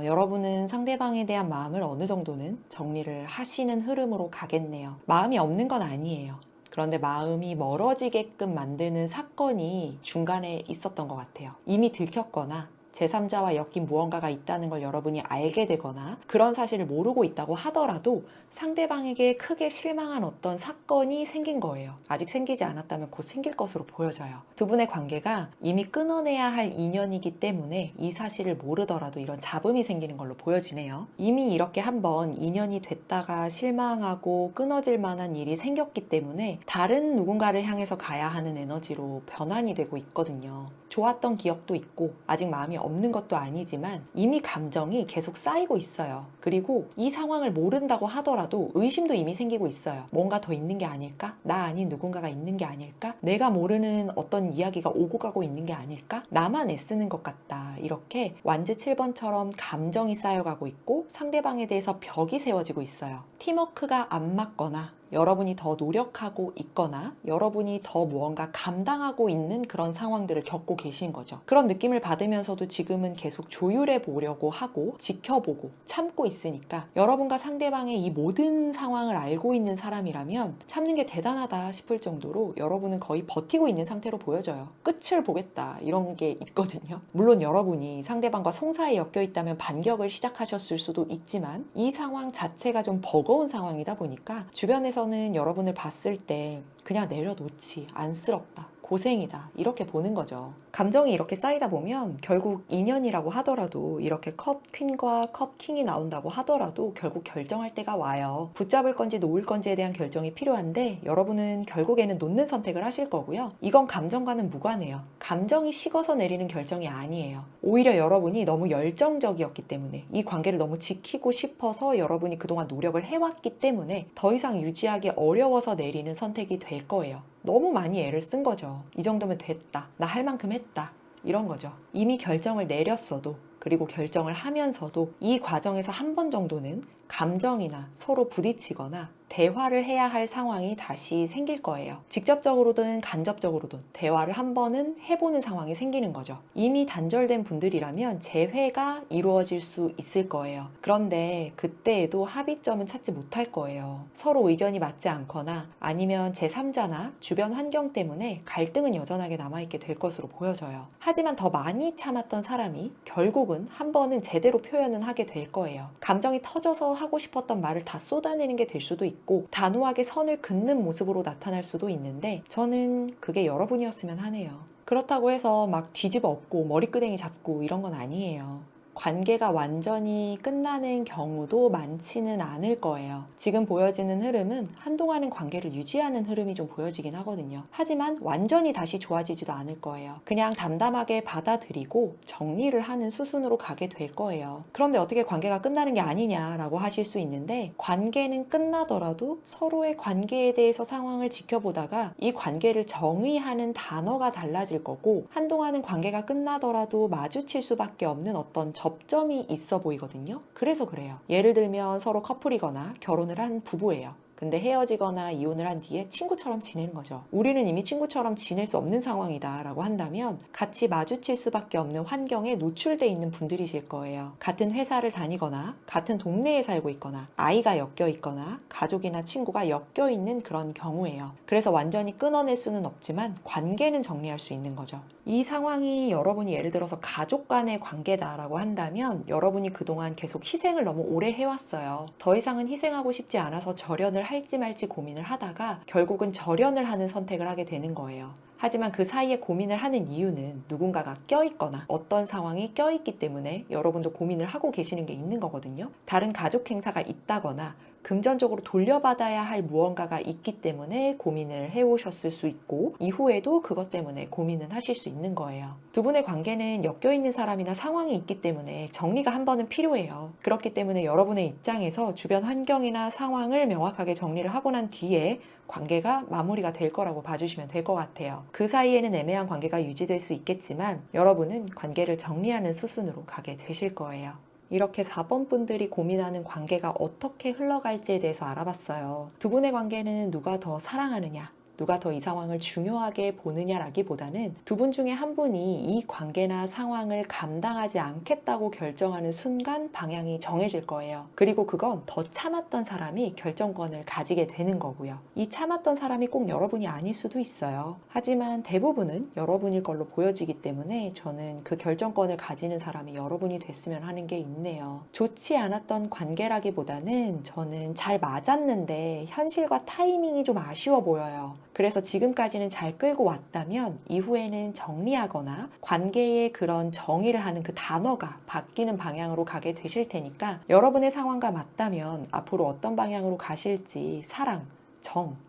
여러분은 상대방에 대한 마음을 어느 정도는 정리를 하시는 흐름으로 가겠네요. 마음이 없는 건 아니에요. 그런데 마음이 멀어지게끔 만드는 사건이 중간에 있었던 것 같아요. 이미 들켰거나 제3자와 엮인 무언가가 있다는 걸 여러분이 알게 되거나 그런 사실을 모르고 있다고 하더라도 상대방에게 크게 실망한 어떤 사건이 생긴 거예요. 아직 생기지 않았다면 곧 생길 것으로 보여져요. 두 분의 관계가 이미 끊어내야 할 인연이기 때문에 이 사실을 모르더라도 이런 잡음이 생기는 걸로 보여지네요. 이미 이렇게 한번 인연이 됐다가 실망하고 끊어질 만한 일이 생겼기 때문에 다른 누군가를 향해서 가야 하는 에너지로 변환이 되고 있거든요. 좋았던 기억도 있고 아직 마음이 없는 것도 아니지만 이미 감정이 계속 쌓이고 있어요. 그리고 이 상황을 모른다고 하더라도 의심도 이미 생기고 있어요. 뭔가 더 있는 게 아닐까? 나 아닌 누군가가 있는 게 아닐까? 내가 모르는 어떤 이야기가 오고 가고 있는 게 아닐까? 나만 애쓰는 것 같다. 이렇게 완즈 7번처럼 감정이 쌓여가고 있고 상대방에 대해서 벽이 세워지고 있어요. 팀워크가 안 맞거나 여러분이 더 노력하고 있거나 여러분이 더 무언가 감당하고 있는 그런 상황들을 겪고 계신 거죠. 그런 느낌을 받으면서도 지금은 계속 조율해 보려고 하고 지켜보고 참고 있으니까 여러분과 상대방의 이 모든 상황을 알고 있는 사람이라면 참는 게 대단하다 싶을 정도로 여러분은 거의 버티고 있는 상태로 보여져요. 끝을 보겠다 이런 게 있거든요. 물론 여러분이 상대방과 송사에 엮여 있다면 반격을 시작하셨을 수도 있지만 이 상황 자체가 좀 버거운 상황이다 보니까 주변에서는 여러분을 봤을 때 그냥 내려놓지, 안쓰럽다, 고생이다 이렇게 보는 거죠. 감정이 이렇게 쌓이다 보면 결국 인연이라고 하더라도 이렇게 컵 퀸과 컵 킹이 나온다고 하더라도 결국 결정할 때가 와요. 붙잡을 건지 놓을 건지에 대한 결정이 필요한데 여러분은 결국에는 놓는 선택을 하실 거고요. 이건 감정과는 무관해요. 감정이 식어서 내리는 결정이 아니에요. 오히려 여러분이 너무 열정적이었기 때문에 이 관계를 너무 지키고 싶어서 여러분이 그동안 노력을 해왔기 때문에 더 이상 유지하기 어려워서 내리는 선택이 될 거예요. 너무 많이 애를 쓴 거죠. 이 정도면 됐다. 나 할 만큼 했다. 이런 거죠. 이미 결정을 내렸어도 그리고 결정을 하면서도 이 과정에서 한 번 정도는 감정이나 서로 부딪히거나 대화를 해야 할 상황이 다시 생길 거예요. 직접적으로든 간접적으로든 대화를 한 번은 해보는 상황이 생기는 거죠. 이미 단절된 분들이라면 재회가 이루어질 수 있을 거예요. 그런데 그때에도 합의점은 찾지 못할 거예요. 서로 의견이 맞지 않거나 아니면 제3자나 주변 환경 때문에 갈등은 여전하게 남아있게 될 것으로 보여져요. 하지만 더 많이 참았던 사람이 결국은 한 번은 제대로 표현은 하게 될 거예요. 감정이 터져서 하고 싶었던 말을 다 쏟아내는 게 될 수도 있고 단호하게 선을 긋는 모습으로 나타날 수도 있는데 저는 그게 여러분이었으면 하네요. 그렇다고 해서 막 뒤집어 엎고 머리끄댕이 잡고 이런 건 아니에요. 관계가 완전히 끝나는 경우도 많지는 않을 거예요. 지금 보여지는 흐름은 한동안은 관계를 유지하는 흐름이 좀 보여지긴 하거든요. 하지만 완전히 다시 좋아지지도 않을 거예요. 그냥 담담하게 받아들이고 정리를 하는 수순으로 가게 될 거예요. 그런데 어떻게 관계가 끝나는 게 아니냐라고 하실 수 있는데 관계는 끝나더라도 서로의 관계에 대해서 상황을 지켜보다가 이 관계를 정의하는 단어가 달라질 거고 한동안은 관계가 끝나더라도 마주칠 수밖에 없는 어떤 접점이 있어 보이거든요. 그래서 그래요. 예를 들면 서로 커플이거나 결혼을 한 부부예요. 근데 헤어지거나 이혼을 한 뒤에 친구처럼 지내는 거죠. 우리는 이미 친구처럼 지낼 수 없는 상황이다 라고 한다면 같이 마주칠 수밖에 없는 환경에 노출돼 있는 분들이실 거예요. 같은 회사를 다니거나 같은 동네에 살고 있거나 아이가 엮여 있거나 가족이나 친구가 엮여 있는 그런 경우예요. 그래서 완전히 끊어낼 수는 없지만 관계는 정리할 수 있는 거죠. 이 상황이 여러분이 예를 들어서 가족 간의 관계다라고 한다면 여러분이 그동안 계속 희생을 너무 오래 해왔어요. 더 이상은 희생하고 싶지 않아서 절연을 할지 말지 고민을 하다가 결국은 절연을 하는 선택을 하게 되는 거예요. 하지만 그 사이에 고민을 하는 이유는 누군가가 껴있거나 어떤 상황이 껴있기 때문에 여러분도 고민을 하고 계시는 게 있는 거거든요. 다른 가족 행사가 있다거나 금전적으로 돌려받아야 할 무언가가 있기 때문에 고민을 해오셨을 수 있고 이후에도 그것 때문에 고민은 하실 수 있는 거예요. 두 분의 관계는 엮여있는 사람이나 상황이 있기 때문에 정리가 한 번은 필요해요. 그렇기 때문에 여러분의 입장에서 주변 환경이나 상황을 명확하게 정리를 하고 난 뒤에 관계가 마무리가 될 거라고 봐주시면 될 것 같아요. 그 사이에는 애매한 관계가 유지될 수 있겠지만 여러분은 관계를 정리하는 수순으로 가게 되실 거예요. 이렇게 4번 분들이 고민하는 관계가 어떻게 흘러갈지에 대해서 알아봤어요. 두 분의 관계는 누가 더 사랑하느냐, 누가 더 이 상황을 중요하게 보느냐라기보다는 두 분 중에 한 분이 이 관계나 상황을 감당하지 않겠다고 결정하는 순간 방향이 정해질 거예요. 그리고 그건 더 참았던 사람이 결정권을 가지게 되는 거고요. 이 참았던 사람이 꼭 여러분이 아닐 수도 있어요. 하지만 대부분은 여러분일 걸로 보여지기 때문에 저는 그 결정권을 가지는 사람이 여러분이 됐으면 하는 게 있네요. 좋지 않았던 관계라기보다는 저는 잘 맞았는데 현실과 타이밍이 좀 아쉬워 보여요. 그래서 지금까지는 잘 끌고 왔다면 이후에는 정리하거나 관계의 그런 정의를 하는 그 단어가 바뀌는 방향으로 가게 되실 테니까 여러분의 상황과 맞다면 앞으로 어떤 방향으로 가실지 사랑,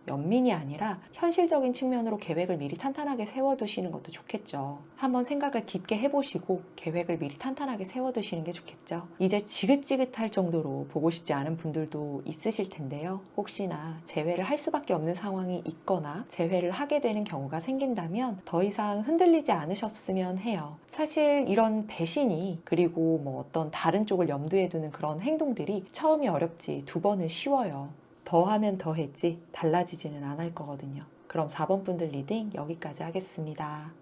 연민이 아니라 현실적인 측면으로 계획을 미리 탄탄하게 세워두시는 것도 좋겠죠. 한번 생각을 깊게 해보시고 계획을 미리 탄탄하게 세워두시는 게 좋겠죠. 이제 지긋지긋할 정도로 보고 싶지 않은 분들도 있으실 텐데요. 혹시나 재회를 할 수밖에 없는 상황이 있거나 재회를 하게 되는 경우가 생긴다면 더 이상 흔들리지 않으셨으면 해요. 사실 이런 배신이 그리고 어떤 다른 쪽을 염두에 두는 그런 행동들이 처음이 어렵지 2번은 쉬워요. 더하면 더했지 달라지지는 않을 거거든요. 그럼 4번 분들 리딩 여기까지 하겠습니다.